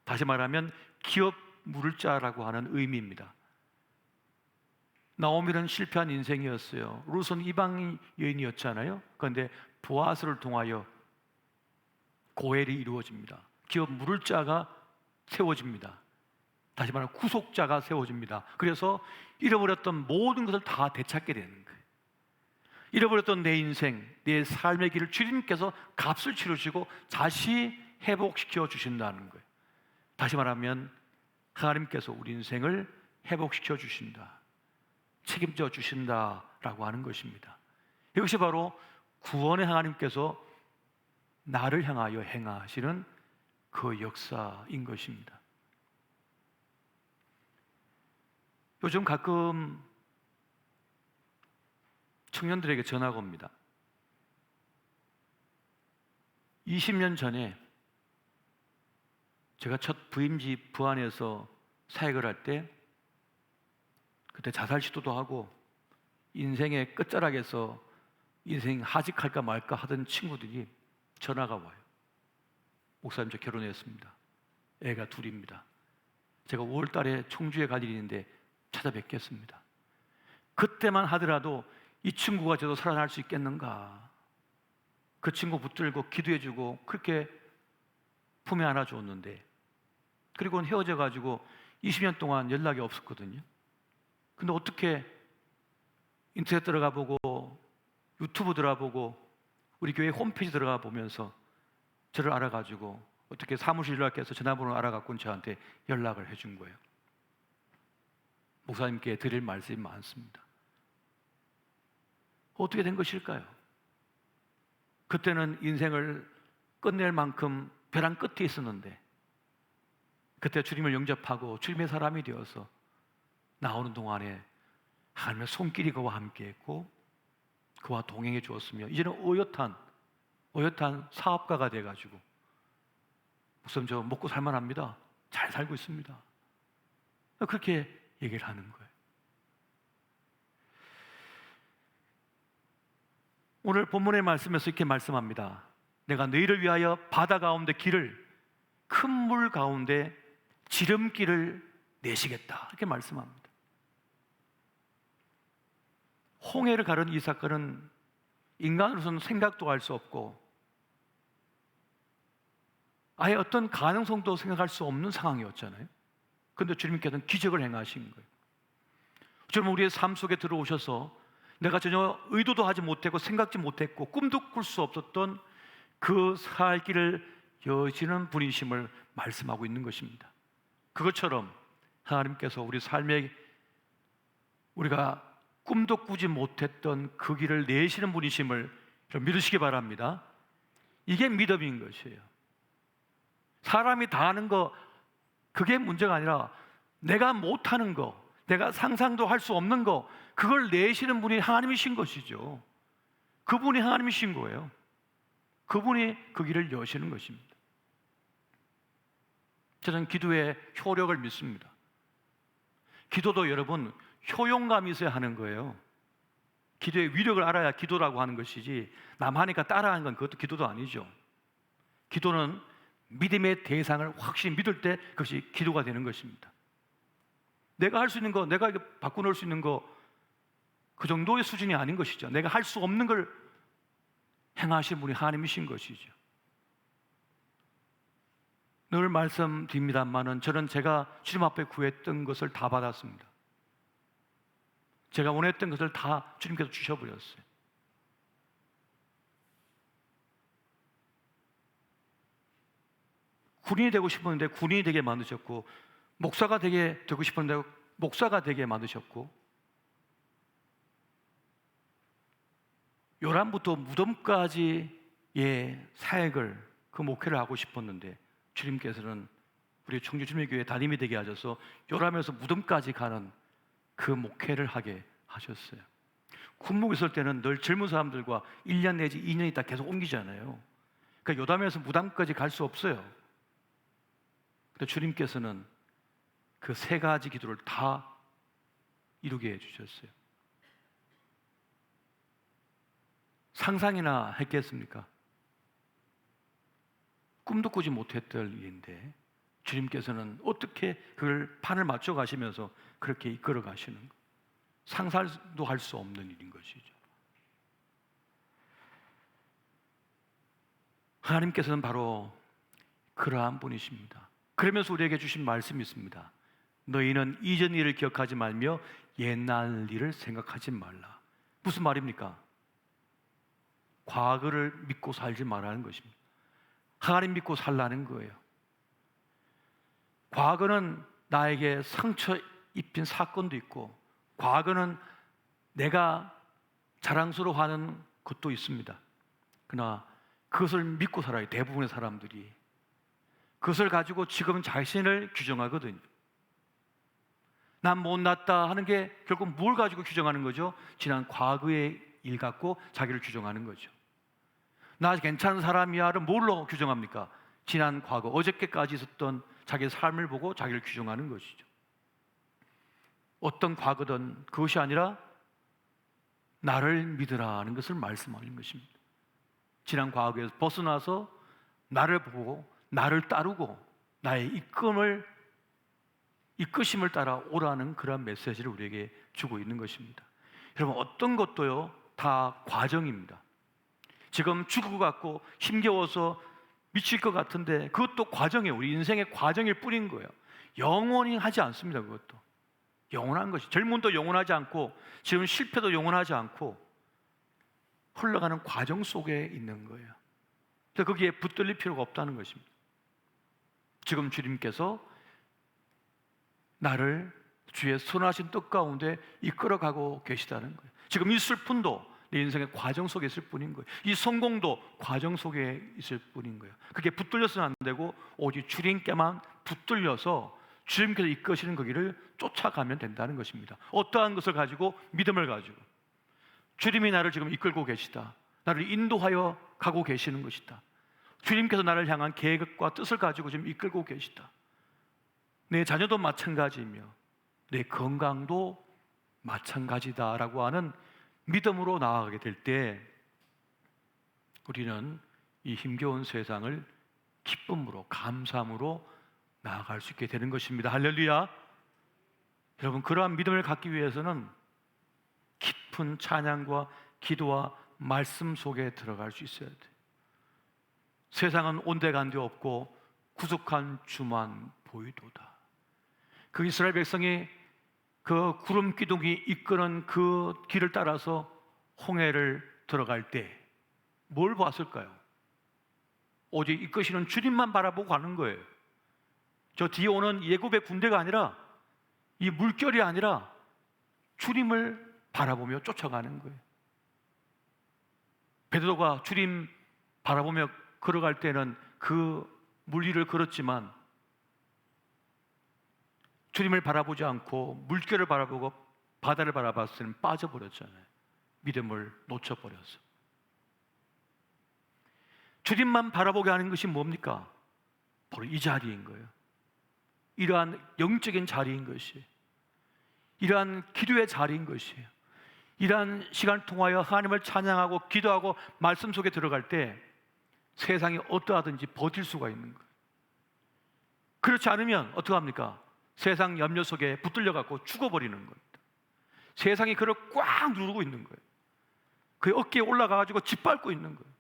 다시 말하면 기업 물을 자라고 하는 의미입니다. 나오미는 실패한 인생이었어요. 룻은 이방 여인이었잖아요. 그런데 보아스를 통하여 고엘이 이루어집니다. 기업 물을 자가 세워집니다. 다시 말하면 구속자가 세워집니다. 그래서 잃어버렸던 모든 것을 다 되찾게 되는 거예요. 잃어버렸던 내 인생, 내 삶의 길을 주님께서 값을 치르시고 다시 회복시켜 주신다는 거예요. 다시 말하면 하나님께서 우리 인생을 회복시켜 주신다, 책임져 주신다라고 하는 것입니다. 이것이 바로 구원의 하나님께서 나를 향하여 행하시는 그 역사인 것입니다. 요즘 가끔 청년들에게 전화가 옵니다. 20년 전에 제가 첫 부임지 부안에서 사역을 할 때, 그때 자살 시도도 하고 인생의 끝자락에서 인생 하직할까 말까 하던 친구들이 전화가 와요. 목사님, 저 결혼했습니다. 애가 둘입니다. 제가 5월 달에 청주에 갈 일이 있는데 찾아뵙겠습니다. 그때만 하더라도 이 친구가 저도 살아날 수 있겠는가, 그 친구 붙들고 기도해주고 그렇게 품에 안아주었는데, 그리고 헤어져가지고 20년 동안 연락이 없었거든요. 근데 어떻게 인터넷 들어가 보고 유튜브 들어가 보고 우리 교회 홈페이지 들어가 보면서 저를 알아가지고 어떻게 사무실 연락해서 전화번호를 알아갖고 저한테 연락을 해준 거예요. 목사님께 드릴 말씀이 많습니다. 어떻게 된 것일까요? 그때는 인생을 끝낼 만큼 벼랑 끝에 있었는데, 그때 주님을 영접하고 주님의 사람이 되어서 나오는 동안에 하나님의 손길이 그와 함께 했고 그와 동행해 주었으며, 이제는 어엿한 사업가가 돼가지고 목사님, 저 먹고 살만합니다, 잘 살고 있습니다, 그렇게 얘기를 하는 거예요. 오늘 본문의 말씀에서 이렇게 말씀합니다. 내가 너희를 위하여 바다 가운데 길을, 큰 물 가운데 지름길을 내시겠다, 이렇게 말씀합니다. 홍해를 가른 이 사건은 인간으로서는 생각도 할 수 없고 아예 어떤 가능성도 생각할 수 없는 상황이었잖아요. 그런데 주님께서는 기적을 행하신 거예요. 여러분, 우리의 삶 속에 들어오셔서 내가 전혀 의도도 하지 못했고 생각지 못했고 꿈도 꿀 수 없었던 그 살 길을 여시는 분이심을 말씀하고 있는 것입니다. 그것처럼 하나님께서 우리 삶에 우리가 꿈도 꾸지 못했던 그 길을 내시는 분이심을 믿으시기 바랍니다. 이게 믿음인 것이에요. 사람이 다 하는 거, 그게 문제가 아니라 내가 못하는 거, 내가 상상도 할 수 없는 거, 그걸 내시는 분이 하나님이신 것이죠. 그분이 하나님이신 거예요. 그분이 그 길을 여시는 것입니다. 저는 기도의 효력을 믿습니다. 기도도 여러분 효용감이 있어야 하는 거예요. 기도의 위력을 알아야 기도라고 하는 것이지, 남 하니까 따라하는 건 그것도 기도도 아니죠. 기도는 믿음의 대상을 확실히 믿을 때 그것이 기도가 되는 것입니다. 내가 할 수 있는 거, 내가 바꿔놓을 수 있는 거, 그 정도의 수준이 아닌 것이죠. 내가 할 수 없는 걸 행하시는 분이 하나님이신 것이죠. 늘 말씀드립니다만은 저는 제가 주님 앞에 구했던 것을 다 받았습니다. 제가 원했던 것을 다 주님께서 주셔버렸어요. 군인이 되고 싶었는데 군인이 되게 만드셨고, 목사가 되고 싶었는데 목사가 되게 만드셨고, 요람부터 무덤까지의 사역을, 그 목회를 하고 싶었는데 주님께서는 우리 청주 주님교회 담임이 되게 하셔서 요람에서 무덤까지 가는 그 목회를 하게 하셨어요. 군목에 있을 때는 늘 젊은 사람들과 1년 내지 2년 있다 계속 옮기잖아요. 그러니까 요담에서 무덤까지 갈 수 없어요. 근데 주님께서는 그 세 가지 기도를 다 이루게 해주셨어요. 상상이나 했겠습니까? 꿈도 꾸지 못했던 일인데 주님께서는 어떻게 그걸 판을 맞춰 가시면서 그렇게 이끌어 가시는 거, 상상도 할 수 없는 일인 것이죠. 하나님께서는 바로 그러한 분이십니다. 그러면서 우리에게 주신 말씀이 있습니다. 너희는 이전 일을 기억하지 말며 옛날 일을 생각하지 말라. 무슨 말입니까? 과거를 믿고 살지 말라는 것입니다. 하나님 믿고 살라는 거예요. 과거는 나에게 상처 입힌 사건도 있고, 과거는 내가 자랑스러워하는 것도 있습니다. 그러나 그것을 믿고 살아요. 대부분의 사람들이 그것을 가지고 지금 자신을 규정하거든요. 난 못났다 하는 게 결국 뭘 가지고 규정하는 거죠? 지난 과거의 일 갖고 자기를 규정하는 거죠. 나 괜찮은 사람이야를 뭘로 규정합니까? 지난 과거, 어저께까지 있었던 자기의 삶을 보고 자기를 규정하는 것이죠. 어떤 과거든 그것이 아니라 나를 믿으라는 것을 말씀하는 것입니다. 지난 과거에서 벗어나서 나를 보고 나를 따르고 나의 이끄심을 따라 오라는 그런 메시지를 우리에게 주고 있는 것입니다. 여러분, 어떤 것도요 다 과정입니다. 지금 죽을 것 같고 힘겨워서 미칠 것 같은데 그것도 과정이에요. 우리 인생의 과정일 뿐인 거예요. 영원히 하지 않습니다. 그것도 영원한 것이, 젊음도 영원하지 않고 지금 실패도 영원하지 않고 흘러가는 과정 속에 있는 거예요. 그래서 거기에 붙들릴 필요가 없다는 것입니다. 지금 주님께서 나를 주의 선하신 뜻 가운데 이끌어가고 계시다는 거예요. 지금 이 슬픔도 내 인생의 과정 속에 있을 뿐인 거예요. 이 성공도 과정 속에 있을 뿐인 거예요. 그게 붙들려서는 안 되고 오직 주님께만 붙들려서 주님께서 이끄시는 그 길을 쫓아가면 된다는 것입니다. 어떠한 것을 가지고, 믿음을 가지고 주님이 나를 지금 이끌고 계시다, 나를 인도하여 가고 계시는 것이다, 주님께서 나를 향한 계획과 뜻을 가지고 지금 이끌고 계시다, 내 자녀도 마찬가지이며 내 건강도 마찬가지다라고 하는 믿음으로 나아가게 될 때 우리는 이 힘겨운 세상을 기쁨으로, 감사함으로 나아갈 수 있게 되는 것입니다. 할렐루야. 여러분, 그러한 믿음을 갖기 위해서는 깊은 찬양과 기도와 말씀 속에 들어갈 수 있어야 돼요. 세상은 온데간데 없고 구속한 주만 보이도다. 그 이스라엘 백성이 그 구름 기둥이 이끄는 그 길을 따라서 홍해를 들어갈 때 뭘 봤을까요? 오직 이끄시는 주님만 바라보고 가는 거예요. 저 뒤에 오는 예굽의 군대가 아니라, 이 물결이 아니라 주님을 바라보며 쫓아가는 거예요. 베드로가 주님 바라보며 걸어갈 때는 그 물 위를 걸었지만 주님을 바라보지 않고 물결을 바라보고 바다를 바라봤을 때는 빠져버렸잖아요. 믿음을 놓쳐버려서. 주님만 바라보게 하는 것이 뭡니까? 바로 이 자리인 거예요. 이러한 영적인 자리인 것이, 이러한 기도의 자리인 것이에요. 이러한 시간을 통하여 하나님을 찬양하고 기도하고 말씀 속에 들어갈 때 세상이 어떠하든지 버틸 수가 있는 거예요. 그렇지 않으면 어떡합니까? 세상 염려 속에 붙들려갖고 죽어버리는 겁니다. 세상이 그를 꽉 누르고 있는 거예요. 그 어깨에 올라가가지고 짓밟고 있는 거예요.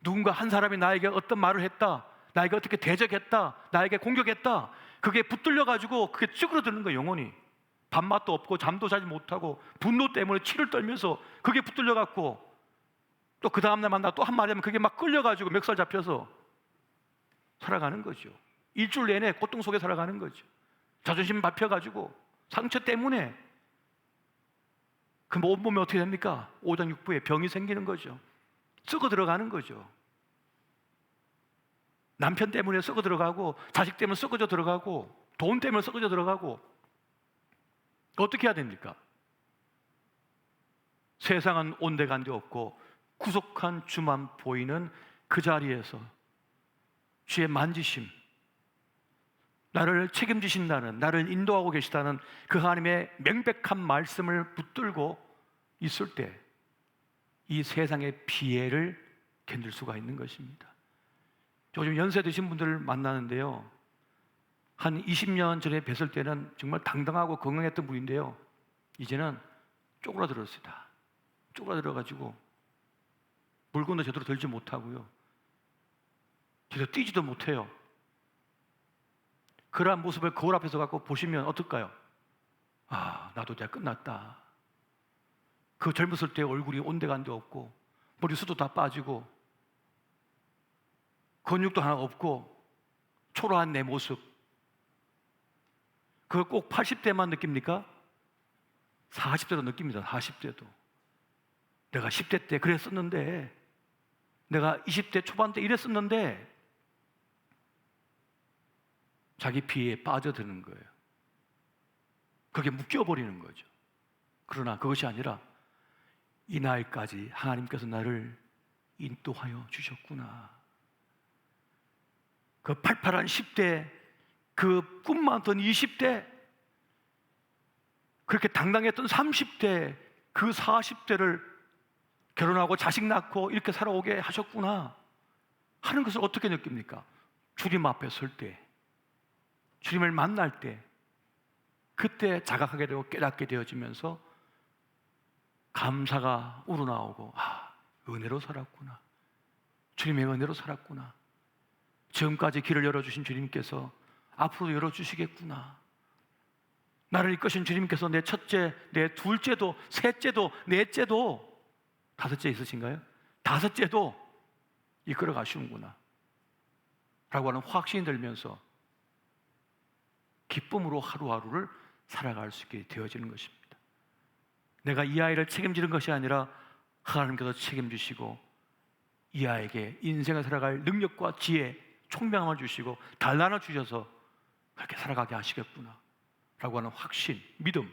누군가 한 사람이 나에게 어떤 말을 했다, 나에게 어떻게 대적했다, 나에게 공격했다, 그게 붙들려가지고 그게 찌그러드는 거예요. 영혼이 밥맛도 없고 잠도 자지 못하고 분노 때문에 치를 떨면서 그게 붙들려갖고 또 그 다음날 만나 또 한 마디 하면 그게 막 끌려가지고 멱살 잡혀서 살아가는 거죠. 일주일 내내 고통 속에 살아가는 거죠. 자존심 밟혀가지고 상처 때문에 그 온몸에 어떻게 됩니까? 오장육부에 병이 생기는 거죠. 썩어 들어가는 거죠. 남편 때문에 썩어 들어가고, 자식 때문에 썩어져 들어가고, 돈 때문에 썩어져 들어가고. 어떻게 해야 됩니까? 세상은 온데간데 없고 구속한 주만 보이는 그 자리에서 주의 만지심, 나를 책임지신다는, 나를 인도하고 계시다는 그 하나님의 명백한 말씀을 붙들고 있을 때 이 세상의 피해를 견딜 수가 있는 것입니다. 요즘 연세 드신 분들을 만나는데요, 한 20년 전에 뵀을 때는 정말 당당하고 건강했던 분인데요, 이제는 쪼그라들었어요. 다 쪼그라들어가지고 물건도 제대로 들지 못하고요, 제대로 뛰지도 못해요. 그러한 모습을 거울 앞에서 갖고 보시면 어떨까요? 아, 나도 이제 끝났다. 그 젊었을 때 얼굴이 온데간데 없고 머리숱도 다 빠지고 근육도 하나 없고 초라한 내 모습, 그걸 꼭 80대만 느낍니까? 40대도 느낍니다. 40대도. 내가 10대 때 그랬었는데, 내가 20대 초반 때 이랬었는데, 자기 피에 빠져드는 거예요. 그게 묶여버리는 거죠. 그러나 그것이 아니라 이 나이까지 하나님께서 나를 인도하여 주셨구나. 그 팔팔한 10대, 그 꿈 많던 20대, 그렇게 당당했던 30대, 그 40대를 결혼하고 자식 낳고 이렇게 살아오게 하셨구나 하는 것을 어떻게 느낍니까? 주님 앞에 설 때, 주님을 만날 때, 그때 자각하게 되고 깨닫게 되어지면서 감사가 우러나오고, 아, 은혜로 살았구나, 주님의 은혜로 살았구나, 지금까지 길을 열어주신 주님께서 앞으로 열어주시겠구나, 나를 이끄신 주님께서 내 첫째, 내 둘째도, 셋째도, 넷째도, 다섯째 있으신가요? 다섯째도 이끌어 가시는구나 라고 하는 확신이 들면서 기쁨으로 하루하루를 살아갈 수 있게 되어지는 것입니다. 내가 이 아이를 책임지는 것이 아니라 하나님께서 책임지시고 이 아이에게 인생을 살아갈 능력과 지혜, 총명함을 주시고 단란을 주셔서 그렇게 살아가게 하시겠구나 라고 하는 확신, 믿음,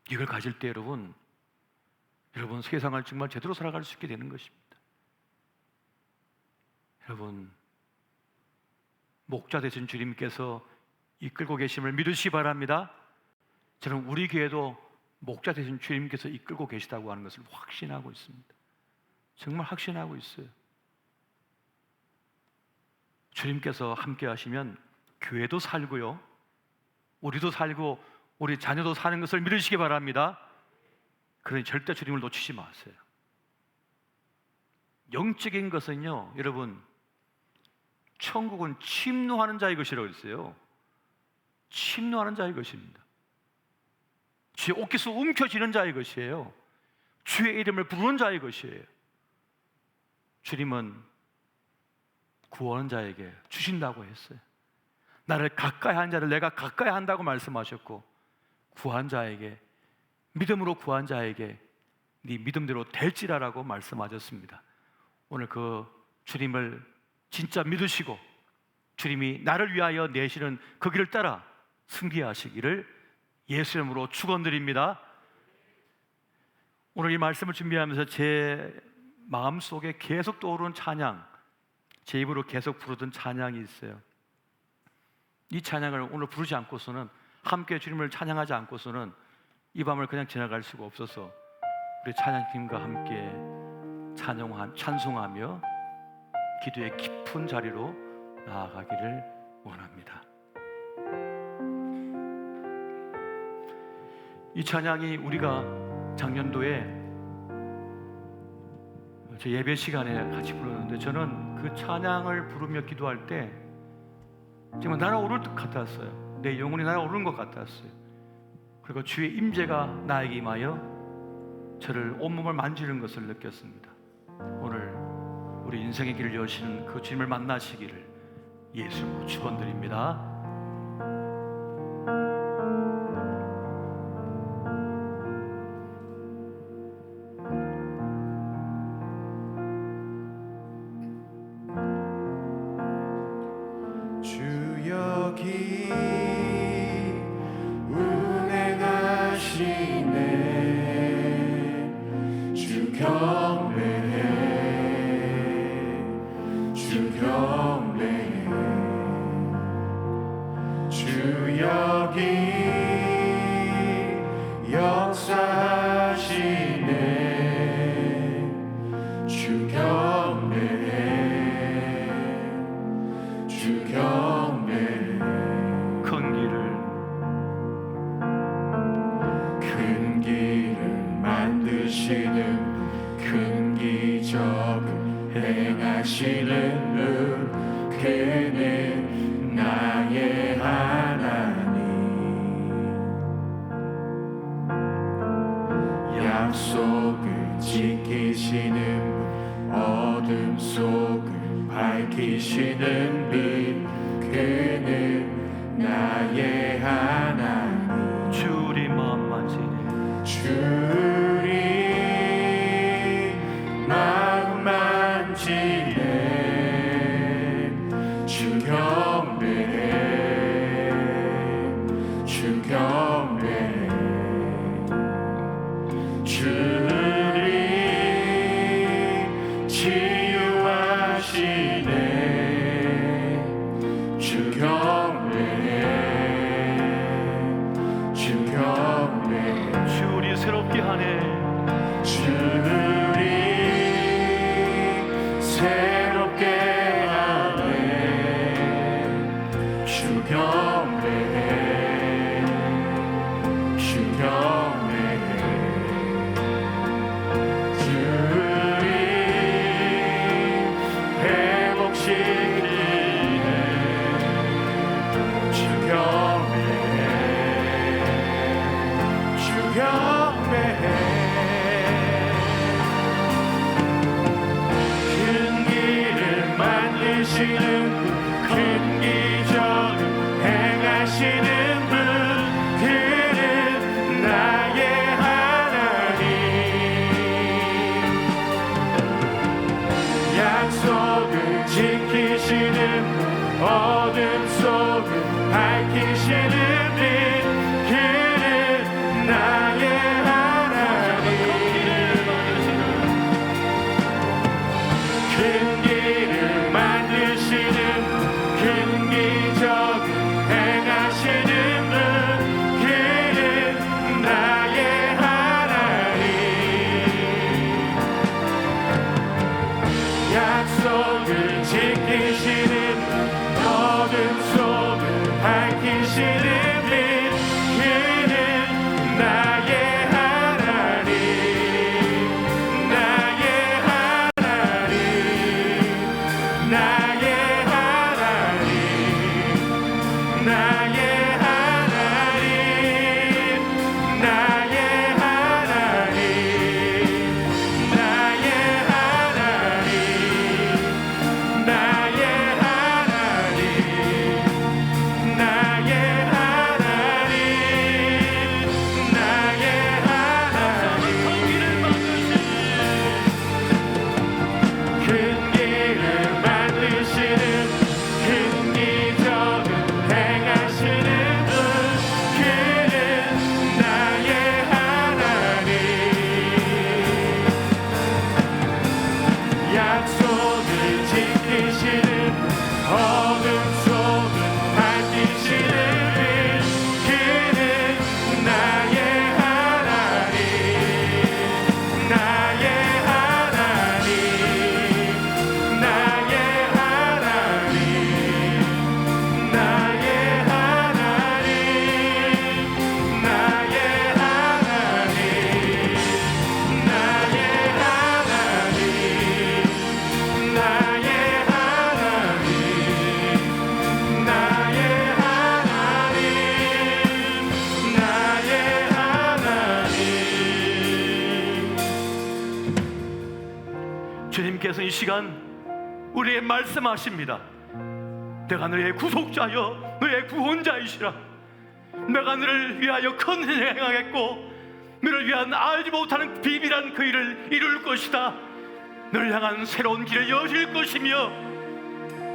이걸 가질 때 여러분 세상을 정말 제대로 살아갈 수 있게 되는 것입니다. 여러분, 목자 되신 주님께서 이끌고 계심을 믿으시기 바랍니다. 저는 우리 교회도 목자 되신 주님께서 이끌고 계시다고 하는 것을 확신하고 있습니다. 정말 확신하고 있어요. 주님께서 함께 하시면 교회도 살고요, 우리도 살고 우리 자녀도 사는 것을 믿으시기 바랍니다. 그러니 절대 주님을 놓치지 마세요. 영적인 것은요, 여러분, 천국은 침노하는 자의 것이라고 했어요. 침노하는 자의 것입니다. 주의 옷깃을 움켜쥐는 자의 것이에요. 주의 이름을 부르는 자의 것이에요. 주님은 구원한 자에게 주신다고 했어요. 나를 가까이 한 자를 내가 가까이 한다고 말씀하셨고, 구한 자에게, 믿음으로 구한 자에게 네 믿음대로 될지라라고 말씀하셨습니다. 오늘 그 주님을 진짜 믿으시고 주님이 나를 위하여 내시는 그 길을 따라 승리하시기를 예수 이름으로 축원드립니다. 오늘 이 말씀을 준비하면서 제 마음속에 계속 떠오르는 찬양, 제 입으로 계속 부르던 찬양이 있어요. 이 찬양을 오늘 부르지 않고서는, 함께 주님을 찬양하지 않고서는 이 밤을 그냥 지나갈 수가 없어서 우리 찬양팀과 함께 찬송하며 기도의 깊은 자리로 나아가기를 원합니다. 이 찬양이 우리가 작년도에 제 예배 시간에 같이 부르는데, 저는 그 찬양을 부르며 기도할 때 정말 날아오를 것 같았어요. 내 영혼이 날아오르는 것 같았어요. 그리고 주의 임재가 나에게 임하여 저를 온몸을 만지는 것을 느꼈습니다. 오늘 우리 인생의 길을 여시는 그 주님을 만나시기를 예수로 축원드립니다. 행하시는 그는 나의 약속을 지키시는 분, 어둠 속을 밝히시는 빛, 그는 나의 하나님. 주리 마음 만지네. 주리 마음 만지네. 주 경배해, 주 경배해. 주리 치유하시네. 주 경배해, 주 경배해. 주리 새롭게 하네. 주리 새롭게 하네. 주 경배해, 주 경배해. 주리 회복시키네. 주 경배해, 주 경배해. 큰 길을 만드시는 분, 큰 기적을 행하시는 분, 그는 나의 하나님. 약속을 지키시는 분, 어둠 속을 밝히시는 빛, 그는 나의 하나님. 큰 길을 만드시는 큰 기적을 행하시는 분, 그는 나의 하나님. 약속을 지키시는 어둠 속을 밝히시는 빛, 그는 나의 하나님. 나의 하나님, 나의 하나님, 나의 하나님, 나의 하나님, 나의 하나님, 나의 하나님, 나의 하나님, 나의 하나님. 큰 길을 만드시는 큰 기적을 행하시는 분, 그는 나의 하나님. 약속을 지키시는 어둠 속을 밝히시는 빛, 그는 나의 하나님. 나의 하나님, 나의 하나님, 나의 하나님, 나의 하나님, 나의 하나님, 나의 하나님, 나의 하나님. 주님께서 이 시간 우리에게 말씀하십니다. 내가 너의 구속자여 너의 구원자이시라. 내가 너를 위하여 큰 일을 행하겠고 너를 위한 알지 못하는 비밀한 그 일을 이룰 것이다. 너를 향한 새로운 길을 여실 것이며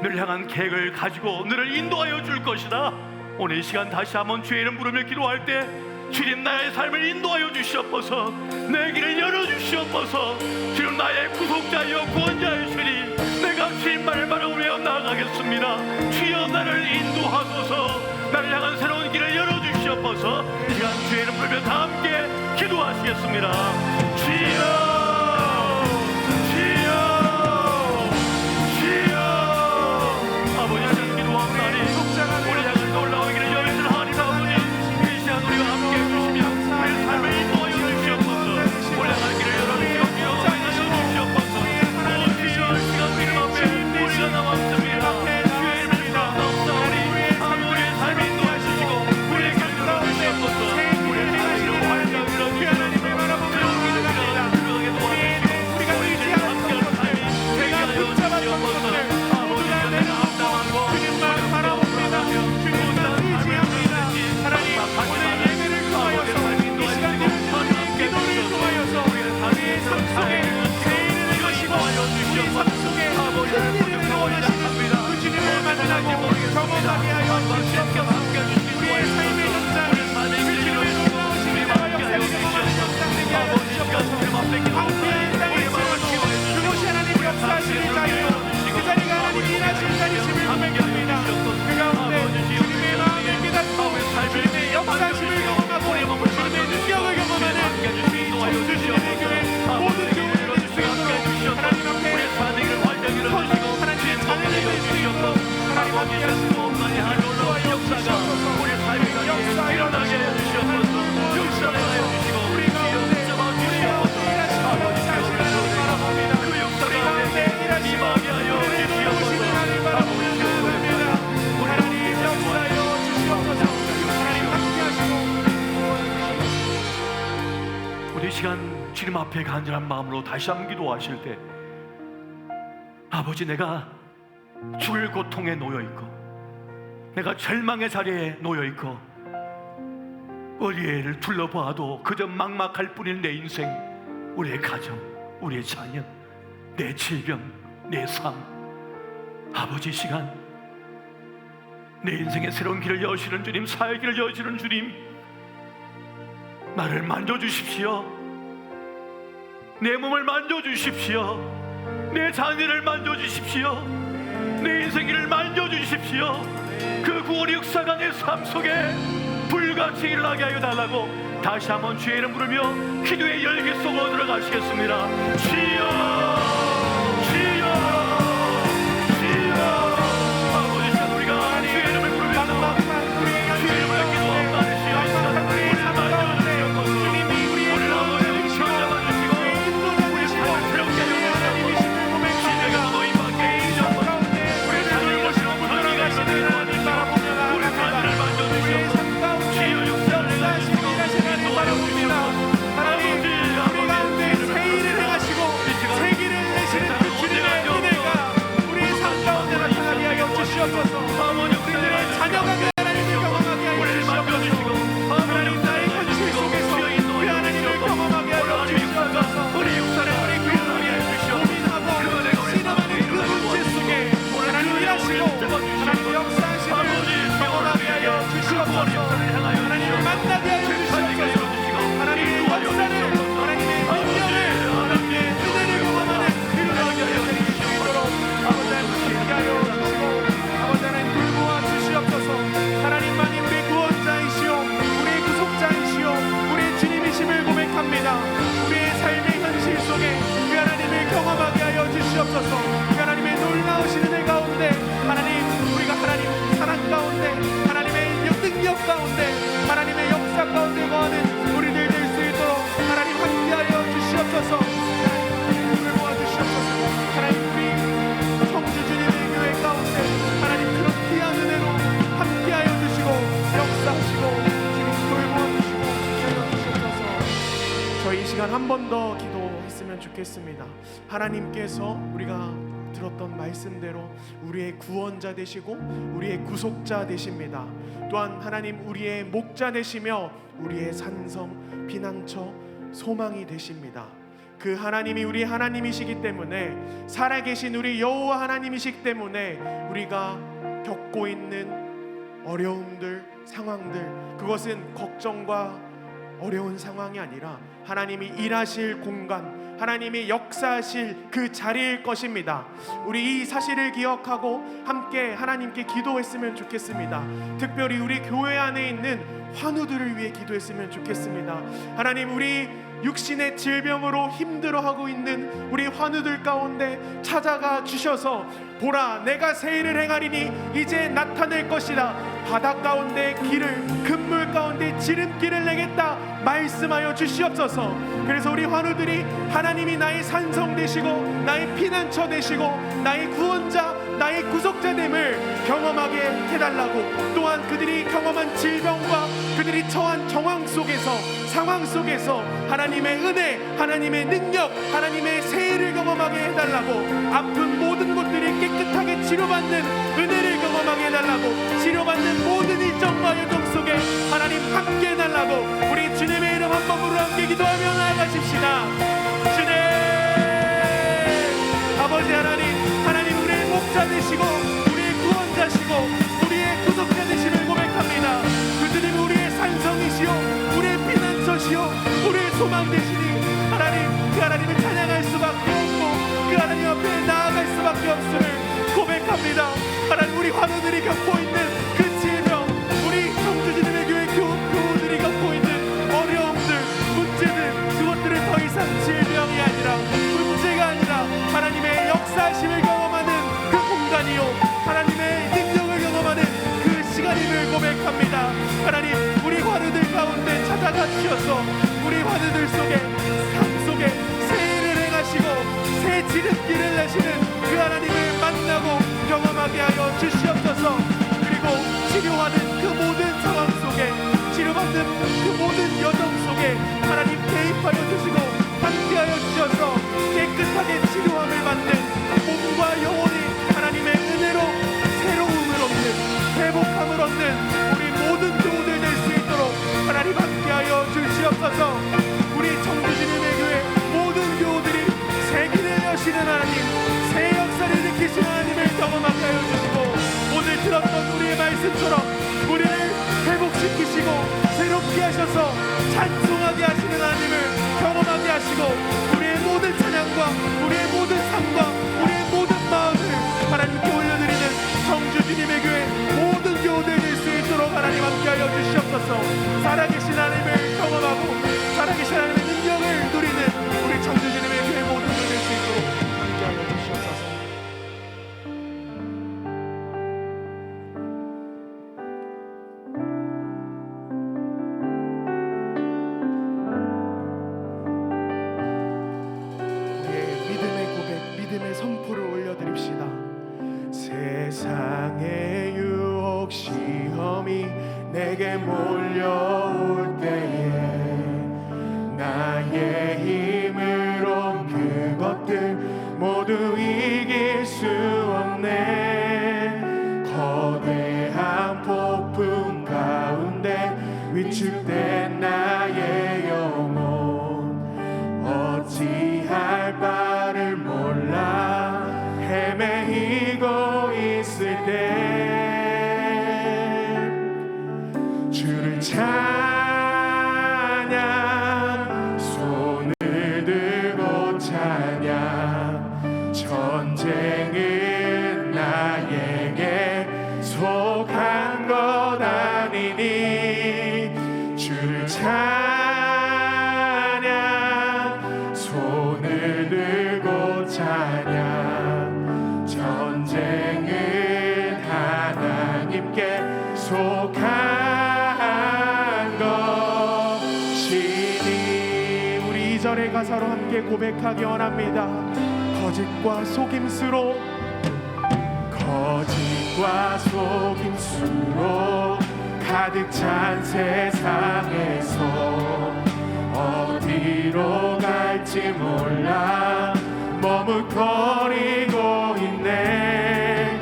너를 향한 계획을 가지고 너를 인도하여 줄 것이다. 오늘 이 시간 다시 한번 주의 이름 부르며 기도할 때 주님 나의 삶을 인도하여 주시옵소서. 내 길을 열어주시옵소서. 주님 나의 구속자여 구원자이시니 내가 주님만을 바라보며 나아가겠습니다. 주여 나를 인도하소서. 나를 향한 새로운 길을 열어주시옵소서. 이 시간 주의 이름 부르며 다 함께 기도하시겠습니다. 주여 주여 주여. 아버지 하나님 기도합나니 우리 향한 놀라운 길을 열시하니 아버지 이 시간 우리와 함께 해주시며 우리의 삶을 인도하여 주시옵소서. 우리 향한 길을 열어주시옵며 인도하여 주시옵소서. 주여 이 시간 이름 앞에 우리가 나왔습니다. 주의 이름을 부르옵나니 우리의 삶을 인도하여 주시고 우리의 길을 열어주시옵소서. 우리의 삶을 활짝 열어주시옵소서. 새로운 길을 속에 세일을 행하시고 우리 삶 속에 큰일을 행하시는 그 주님을 만나고 경험하게 하여 주시옵소서. 우리의 삶의 현장이 그 주님의 놀라우신 일과 역사를 경험하는 현장 되게 하여 주시옵소서. 함께한 땅의 지원 그곳이 하나님 역사하시는 자리요 그 자리가 하나님 일하시는 자리심을 고백합니다. 그 가운데 주님의 마음을 깨닫고 주님의 역사심을 경험하고 주님의 능력을 경험하는 우리 전주 주님의 교회 모든 교우들 될 수 있도록 하나님 앞에 하나님의 자녀를 될 수 있도록 하나님 함께 하시고 인도하여 주시옵소서. 역사 일어나게 해주시옵소서. 우리 가운데 일하시고 역사하시는 하나님 바라봅니다. 우리 가운데 일하시고 우리를 도우시는 하나님 바라보며 기도합니다. 하나님 역사하여 주시옵소서. 하나님 함께 하시고 우리 시간 주님 앞에 간절한 마음으로 다시 한번 기도하실 때 아버지 내가 죽을 고통에 놓여 있고 내가 절망의 자리에 놓여 있고 어디에를 둘러봐도 그저 막막할 뿐인 내 인생, 우리의 가정, 우리의 자녀, 내 질병, 내 삶. 아버지 시간 내 인생의 새로운 길을 여시는 주님, 사의 길을 여시는 주님, 나를 만져주십시오. 내 몸을 만져주십시오. 내 자녀를 만져주십시오. 내 인생길을 만져주십시오. 그 구원의 역사가 내 삶 속에 불같이 일어나게 하여 달라고 다시 한번 주의 이름 부르며 기도의 열기 속으로 들어가시겠습니다. 주여 주여 주여. 아버지 시간 우리가 주의 이름을 부르며 주의 이름을 기도합니다. 주님이 우리의 가운데 계시고 우리의 인도자 되시고 우리의 하나님이심을 고백합니다. 우리의 인생 가운데 우리를 돌보시고 붙들어가시는 하나님 바라보며 나아갑니다. 우리의 삶 가운데 역사하시고 일하시는 하나님 바라봅니다. 하나님 우리 가운데 세일을 행하시고 세기를 내시는 그 주님의 은혜가 우리의 삶 가운데 나타나게 하여 주시옵소서. 우리들의 자녀가 그 하나님을 경험하게 하여 주시옵소서. 하나님 나의 현실 속에서 그 하나님을 경험하게 하여 주시옵소서. 우리 육사를 우리 교회를 고민하고 신음하는 그 문제 속에 하나님 일하시고 하나님 역사하시는 경험하게 하여 주시옵소서. 하나님을 만나게 하여 주시옵소서. 하나님의 역사를 하나님의 능력을 하나님의 은혜를 경험하는 그러하게 하여 주시옵소서. 아버지 하나님 함께 하여 주시고 아버지 하나님 돌보아 주시옵소서. 하나님만이 우리의 구원자이시오 우리의 구속자이시오 우리의 주님이심을 고백합니다. 우리의 삶의 현실 속에 그 하나님을 경험하게 하여 주시옵소서. 그 하나님의 놀라우신 은혜 가운데 하나님 우리가 하나님 사랑 가운데 하나님의 능력 가운데 하나님의 역사 가운데 거하는 우리들 될 수 있도록 하나님 함께하여 주시옵소서. 하나님 돌보아 주시옵소서. 하나님 우리 성주 주님의 교회 가운데 하나님 그런 귀한 은혜로 함께하여 주시고 역사하시고 지금 돌보아 주시고 함께하여 주시옵소서. 저희 이 시간 한 번 더 기도했으면 좋겠습니다. 하나님께서 우리가 들었던 말씀대로 우리의 구원자 되시고 우리의 구속자 되십니다. 또한 하나님 우리의 목자 되시며 우리의 산성, 피난처, 소망이 되십니다. 그 하나님이 우리 하나님이시기 때문에 살아계신 우리 여호와 하나님이시기 때문에 우리가 겪고 있는 어려움들, 상황들 그것은 걱정과 어려운 상황이 아니라 하나님이 일하실 공간 하나님이 역사하실 그 자리일 것입니다. 우리 이 사실을 기억하고 함께 하나님께 기도했으면 좋겠습니다. 특별히 우리 교회 안에 있는 환우들을 위해 기도했으면 좋겠습니다. 하나님 우리 육신의 질병으로 힘들어하고 있는 우리 환우들 가운데 찾아가 주셔서 보라 내가 새 일을 행하리니 이제 나타낼 것이다. 바다 가운데 길을 금물 가운데 지름길을 내겠다 말씀하여 주시옵소서. 그래서 우리 환우들이 하나님이 나의 산성 되시고 나의 피난처 되시고 나의 구원자 나의 구속자됨을 경험하게 해달라고 또한 그들이 경험한 질병과 그들이 처한 정황 속에서 상황 속에서 하나님의 은혜 하나님의 능력 하나님의 세일을 경험하게 해달라고 아픈 모든 곳들이 깨끗하게 치료받는 은혜를 경험하게 해달라고 치료받는 모든 일정과 여정 속에 하나님 함께 해달라고 우리 주님의 이름 한 번으로 함께 기도하며 나아가십시다. 주님 주시오. 우리의 소망 되시니 하나님, 그 하나님을 찬양할 수밖에 없고 그 하나님 앞에 나아갈 수밖에 없음을 고백합니다. 하나님, 우리 환우들이 겪고 있는 그 질병, 우리 청주지님의 교회 교우들이 겪고 있는 어려움들, 문제들, 그것들은 더 이상 질병이 아니라, 문제가 아니라 하나님의 역사심을 경험하는 그 공간이요, 하나님의 능력을 경험하는 그 시간임을 고백합니다. 하나님, 우리 환우들 가운데 찾아가 주셔서 우리 환우들 속에, 삶 속에 새해를 행하시고 새 지름길을 내시는 그 하나님을 만나고 경험하게 하여 주시옵소서. 그리고 치료하는 그 모든 상황 속에, 치료받는 그 모든 여정 속에 하나님 개입하여 주시고 함께하여 주셔서 깨끗하게 치료함을 받는 몸과 영혼이 하나님의 은혜로 새로움을 얻는, 회복함을 얻는 우리 모든 교우들 될 수 있도록 하나님 함께하여 주시옵소서. 우리 청주주님의 교회 모든 교우들이 새 길을 여시는 하나님, 새 역사를 일으키시는 하나님을 경험하게 하여 주시고, 오늘 들었던 우리의 말씀처럼 우리를 회복시키시고 새롭게 하셔서 찬송하게 하시는 하나님을 경험하게 하시고, 우리의 모든 찬양과 우리의 모든 삶과 우리의 모든 마음을 하나님께 올려드리는 청주주님의 교회 모든 교우들 될 수 있도록 하나님 함께하여 주시옵소서. 살아계신 하나님을 경험하고 살아계신 하나님의 능력을 누리는 우리 청주주님의 교회 모든 교우 될 수 있도록 함께하여 주시옵소서. 선포를 올려드립시다. 세상의 유혹 시험이 내게 몰려올 때에 나의 힘으론 그것들 모두 이길 수 없네. 거대한 폭풍 가운데 위축된 나의 영혼 어찌할 바를 몰라 헤매이고 있을 때 주를 찬양, 손을 들고 찬양. 전쟁은 나에게 속한 것 아니니 주를 찬양, 손을 들고 찬양. 전쟁은 하나님께 속한 것이니. 우리 2절의 가사로 함께 고백하기 원합니다. 거짓과 속임수로 가득 찬 세상에서 어디로 갈지 몰라 머뭇거리고 있네.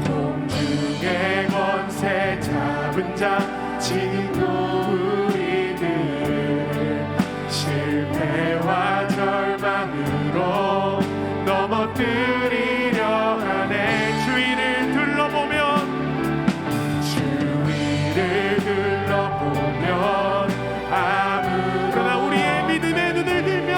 공중의 권세 잡은 자 친구 우리들 실패와 절망으로 넘어뜨리려 하네. 주위를 둘러보면 아무나 우리의 믿음의 눈을 들면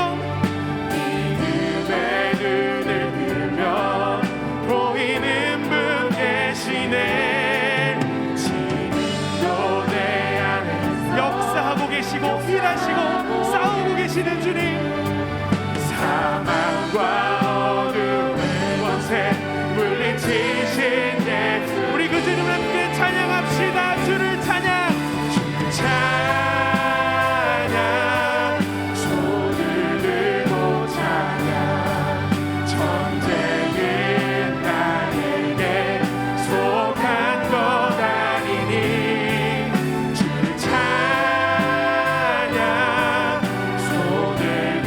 보이는 분 계시네. 지금도 내 안에 역사하고 계시고 일하시고 싸우고 계시는 주님. 사망과 어둠의 권세 물리치신 예수, 우리 그 주님을 함께 찬양합시다. 주를 찬양, 주를 찬양, 손을 들고 찬양. 전쟁은 나에게 속한 것 아니니 주를 찬양, 손을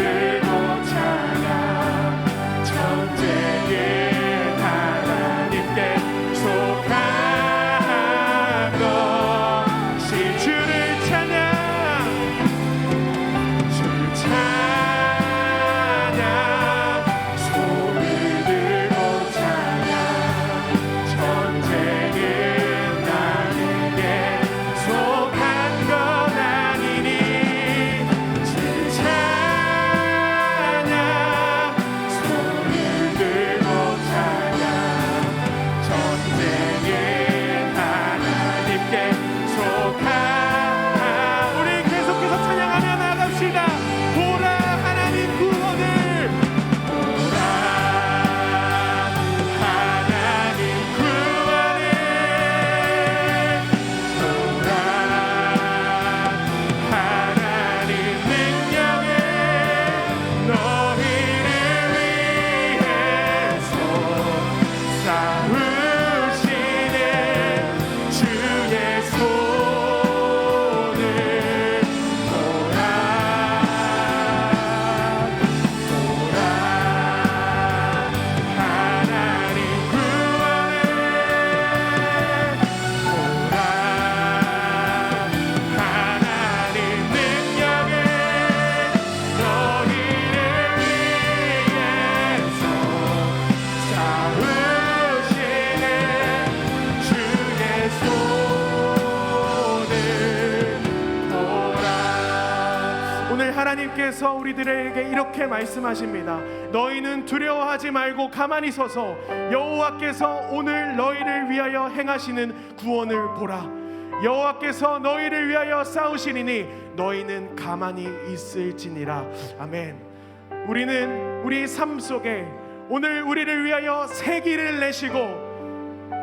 우리들에게 이렇게 말씀하십니다. 너희는 두려워하지 말고 가만히 서서 여호와께서 오늘 너희를 위하여 행하시는 구원을 보라. 여호와께서 너희를 위하여 싸우시리니 너희는 가만히 있을지니라. 아멘. 우리는 우리 삶 속에 오늘 우리를 위하여 새 길을 내시고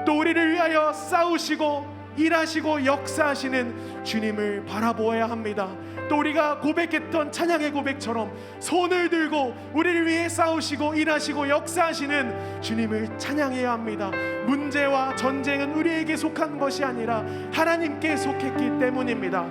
또 우리를 위하여 싸우시고 일하시고 역사하시는 주님을 바라보아야 합니다. 또 우리가 고백했던 찬양의 고백처럼 손을 들고 우리를 위해 싸우시고 일하시고 역사하시는 주님을 찬양해야 합니다. 문제와 전쟁은 우리에게 속한 것이 아니라 하나님께 속했기 때문입니다.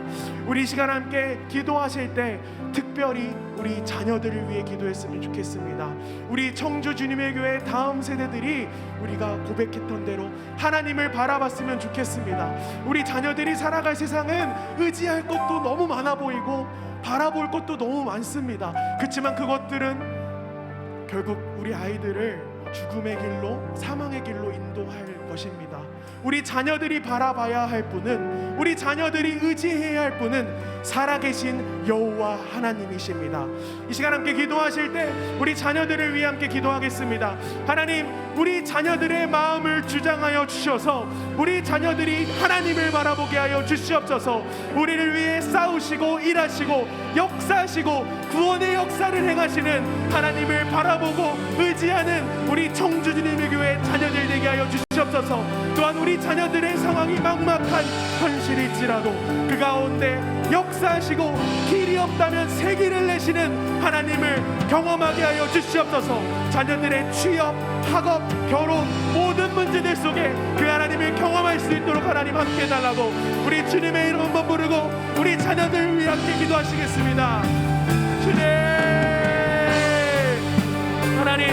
우리 시간 함께 기도하실 때 특별히 우리 자녀들을 위해 기도했으면 좋겠습니다. 우리 청주 주님의 교회 다음 세대들이 우리가 고백했던 대로 하나님을 바라봤으면 좋겠습니다. 우리 자녀들이 살아갈 세상은 의지할 것도 너무 많아 보이고 바라볼 것도 너무 많습니다. 그렇지만 그것들은 결국 우리 아이들을 죽음의 길로 사망의 길로 인도할 것입니다. 우리 자녀들이 바라봐야 할 분은, 우리 자녀들이 의지해야 할 분은 살아계신 여호와 하나님이십니다. 이 시간 함께 기도하실 때 우리 자녀들을 위해 함께 기도하겠습니다. 하나님, 우리 자녀들의 마음을 주장하여 주셔서 우리 자녀들이 하나님을 바라보게 하여 주시옵소서. 우리를 위해 싸우시고 일하시고 역사하시고 구원의 역사를 행하시는 하나님을 바라보고 의지하는 우리 청주 주님의 교회 자녀들 되게 하여 주시옵소서. 또한 우리 자녀들의 상황이 막막한 현실일지라도 그 가운데 역사하시고 길이 없다면 새 길을 내시는 하나님을 경험하게 하여 주시옵소서. 자녀들의 취업, 학업, 결혼 모든 문제들 속에 그 하나님을 경험할 수 있도록 하나님 함께 해달라고 우리 주님의 이름 한번 부르고 우리 자녀들 위해 함께 기도하시겠습니다. 주님, 하나님,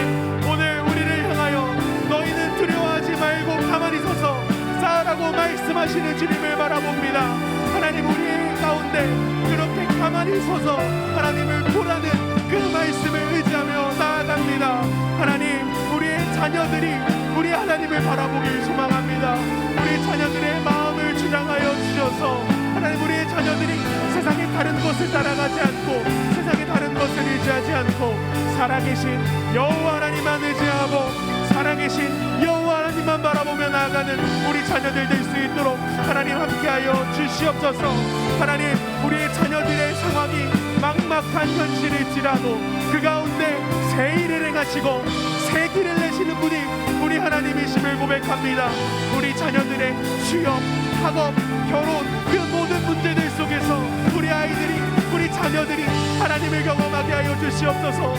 오늘 우리를 향하여 너희는 두려워하지 말고 가만히 서서 싸우라고 말씀하시는 주님을 바라봅니다. 하나님, 우리 가운데 그렇게 가만히 서서 하나님을 보라는 그 말씀을 의지하며 나아갑니다. 하나님, 우리의 자녀들이 우리 하나님을 바라보길 소망합니다. 우리 자녀들의 마음을 주장하여 주셔서 하나님, 우리의 자녀들이 세상의 다른 것을 따라가지 않고 세상의 다른 것을 의지하지 않고 살아계신 여호와 하나님만 의지하고 살아계신 여호와 하나님만 바라보며 나아가는 우리 자녀들 될 수 있도록 하나님 함께하여 주시옵소서. 하나님, 우리의 자녀들의 상황이 막막한 현실일지라도 그 가운데 새 일을 행하시고 새 길을 내시는 분이 우리 하나님이심을 고백합니다. 우리 자녀들의 취업, 학업, 결혼 그 모든 문제들 속에서 우리 아이들이 우리 자녀들이 하나님을 경험하게 하여 주시옵소서.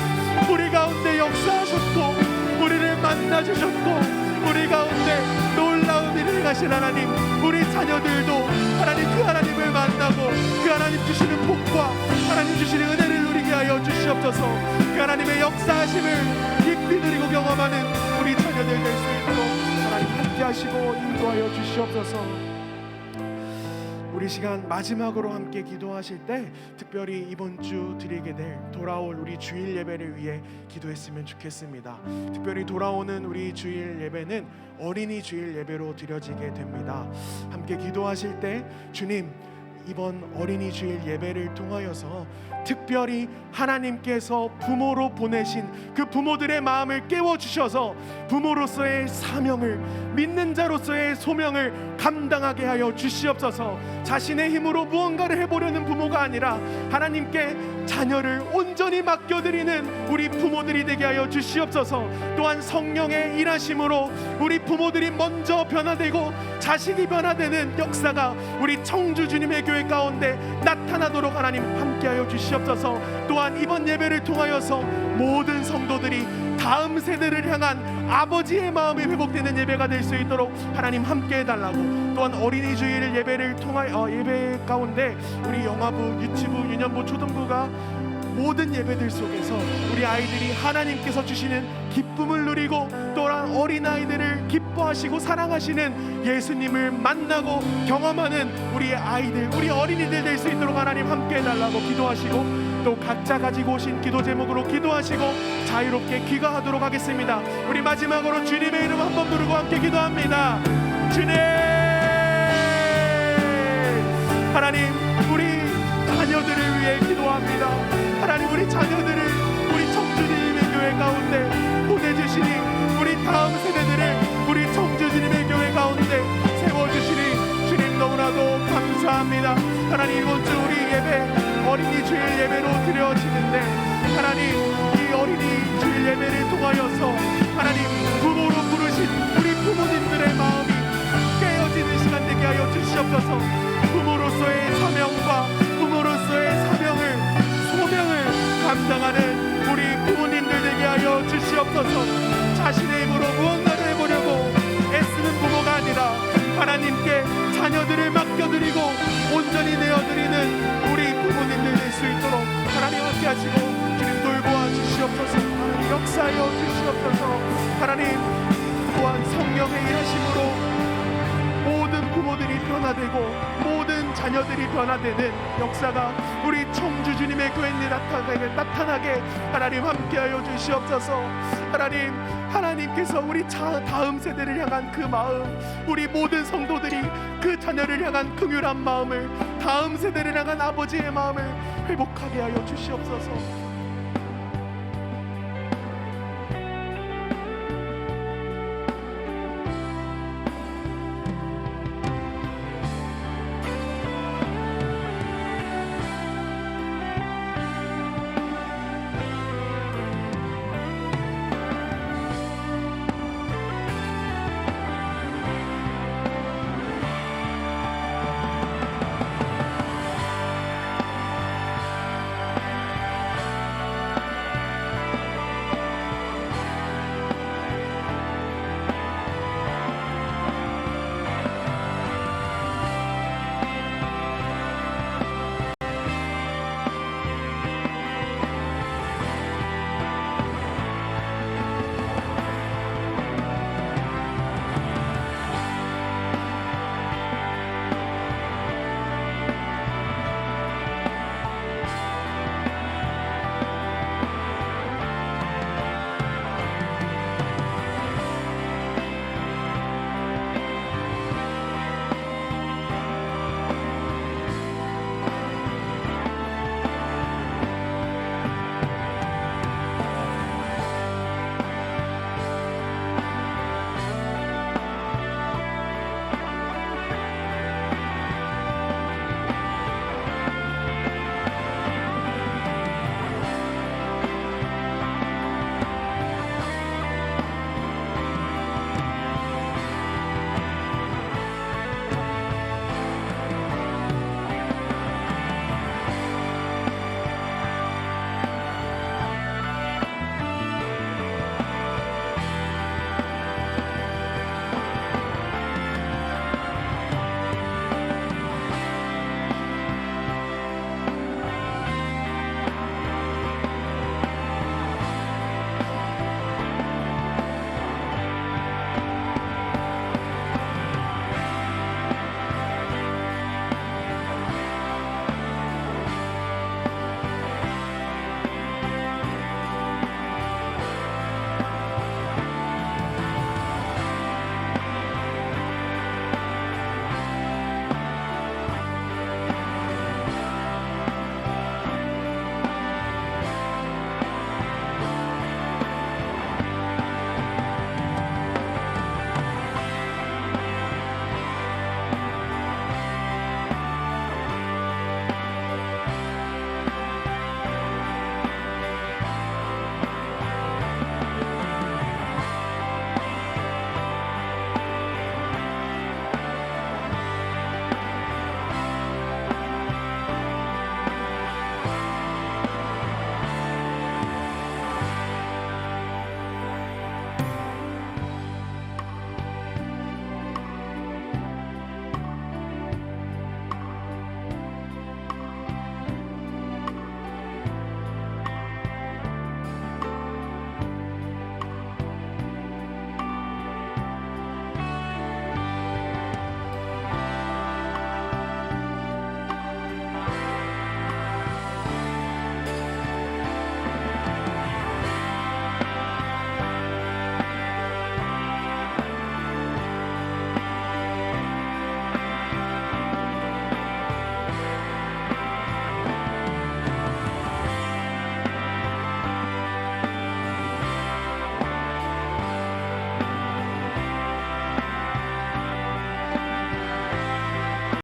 우리 가운데 역사하셨고 우리를 만나주셨고 우리 가운데 놀라운 일을 행하신 하나님, 우리 자녀들도 하나님 그 하나님을 만나고 그 하나님 주시는 복과 하나님 주시는 은혜를 누리게 하여 주시옵소서. 그 하나님의 역사하심을 깊이 누리고 경험하는 우리 자녀들 될 수 있도록 하나님 함께 하시고 인도하여 주시옵소서. 우리 시간 마지막으로 함께 기도하실 때 특별히 이번 주 드리게 될 돌아올 우리 주일 예배를 위해 기도했으면 좋겠습니다. 특별히 돌아오는 우리 주일 예배는 어린이 주일 예배로 드려지게 됩니다. 함께 기도하실 때 주님, 이번 어린이 주일 예배를 통하여서 특별히 하나님께서 부모로 보내신 그 부모들의 마음을 깨워주셔서 부모로서의 사명을, 믿는 자로서의 소명을 감당하게 하여 주시옵소서. 자신의 힘으로 무언가를 해보려는 부모가 아니라 하나님께 자녀를 온전히 맡겨드리는 우리 부모들이 되게 하여 주시옵소서. 또한 성령의 일하심으로 우리 부모들이 먼저 변화되고 자식이 변화되는 역사가 우리 청주 주님의 교회 가운데 나타나도록 하나님 함께하여 주시옵소서. 또한 이번 예배를 통하여서 모든 성도들이 다음 세대를 향한 아버지의 마음이 회복되는 예배가 될 수 있도록 하나님 함께 해달라고. 또한 어린이 주일 예배를 통하여 예배 가운데 우리 영화부, 유치부, 유년부, 초등부가 모든 예배들 속에서 우리 아이들이 하나님께서 주시는 기쁨을 누리고 또한 어린아이들을 기뻐하시고 사랑하시는 예수님을 만나고 경험하는 우리 아이들, 우리 어린이들 될 수 있도록 하나님 함께 해달라고 기도하시고, 또 각자 가지고 오신 기도 제목으로 기도하시고 자유롭게 귀가하도록 하겠습니다. 우리 마지막으로 주님의 이름 한번 부르고 함께 기도합니다. 주님, 하나님, 우리 자녀들을 위해 기도합니다. 하나님, 우리 자녀 하나님 이번 주 우리 예배 어린이 주일 예배로 드려지는데 하나님 이 어린이 주일 예배를 통하여서 하나님 부모로 부르신 우리 부모님들의 마음이 깨어지는 시간 되게 하여 주시옵소서. 부모로서의 사명과 부모로서의 사명을 소명을 감당하는 우리 부모님들 되게 하여 주시옵소서. 자신의 힘으로 무언가를 해보려고 애쓰는 부모가 아니라 하나님께 자녀들을 맡겨드리고 온전히 내어드리는 우리 부모님들 될 수 있도록 하나님 함께 하시고 주님 돌보아 주시옵소서. 하나님 역사하여 주시옵소서. 하나님 또한 성령의 일하심으로 모든 부모들이 변화되고 모든 자녀들이 변화되는 역사가 우리 청주 주님의 교회에 나타나게 하나님 함께하여 주시옵소서. 하나님께서 우리 다음 세대를 향한 그 마음, 우리 모든 성도들이 그 자녀를 향한 긍휼한 마음을, 다음 세대를 향한 아버지의 마음을 회복하게 하여 주시옵소서.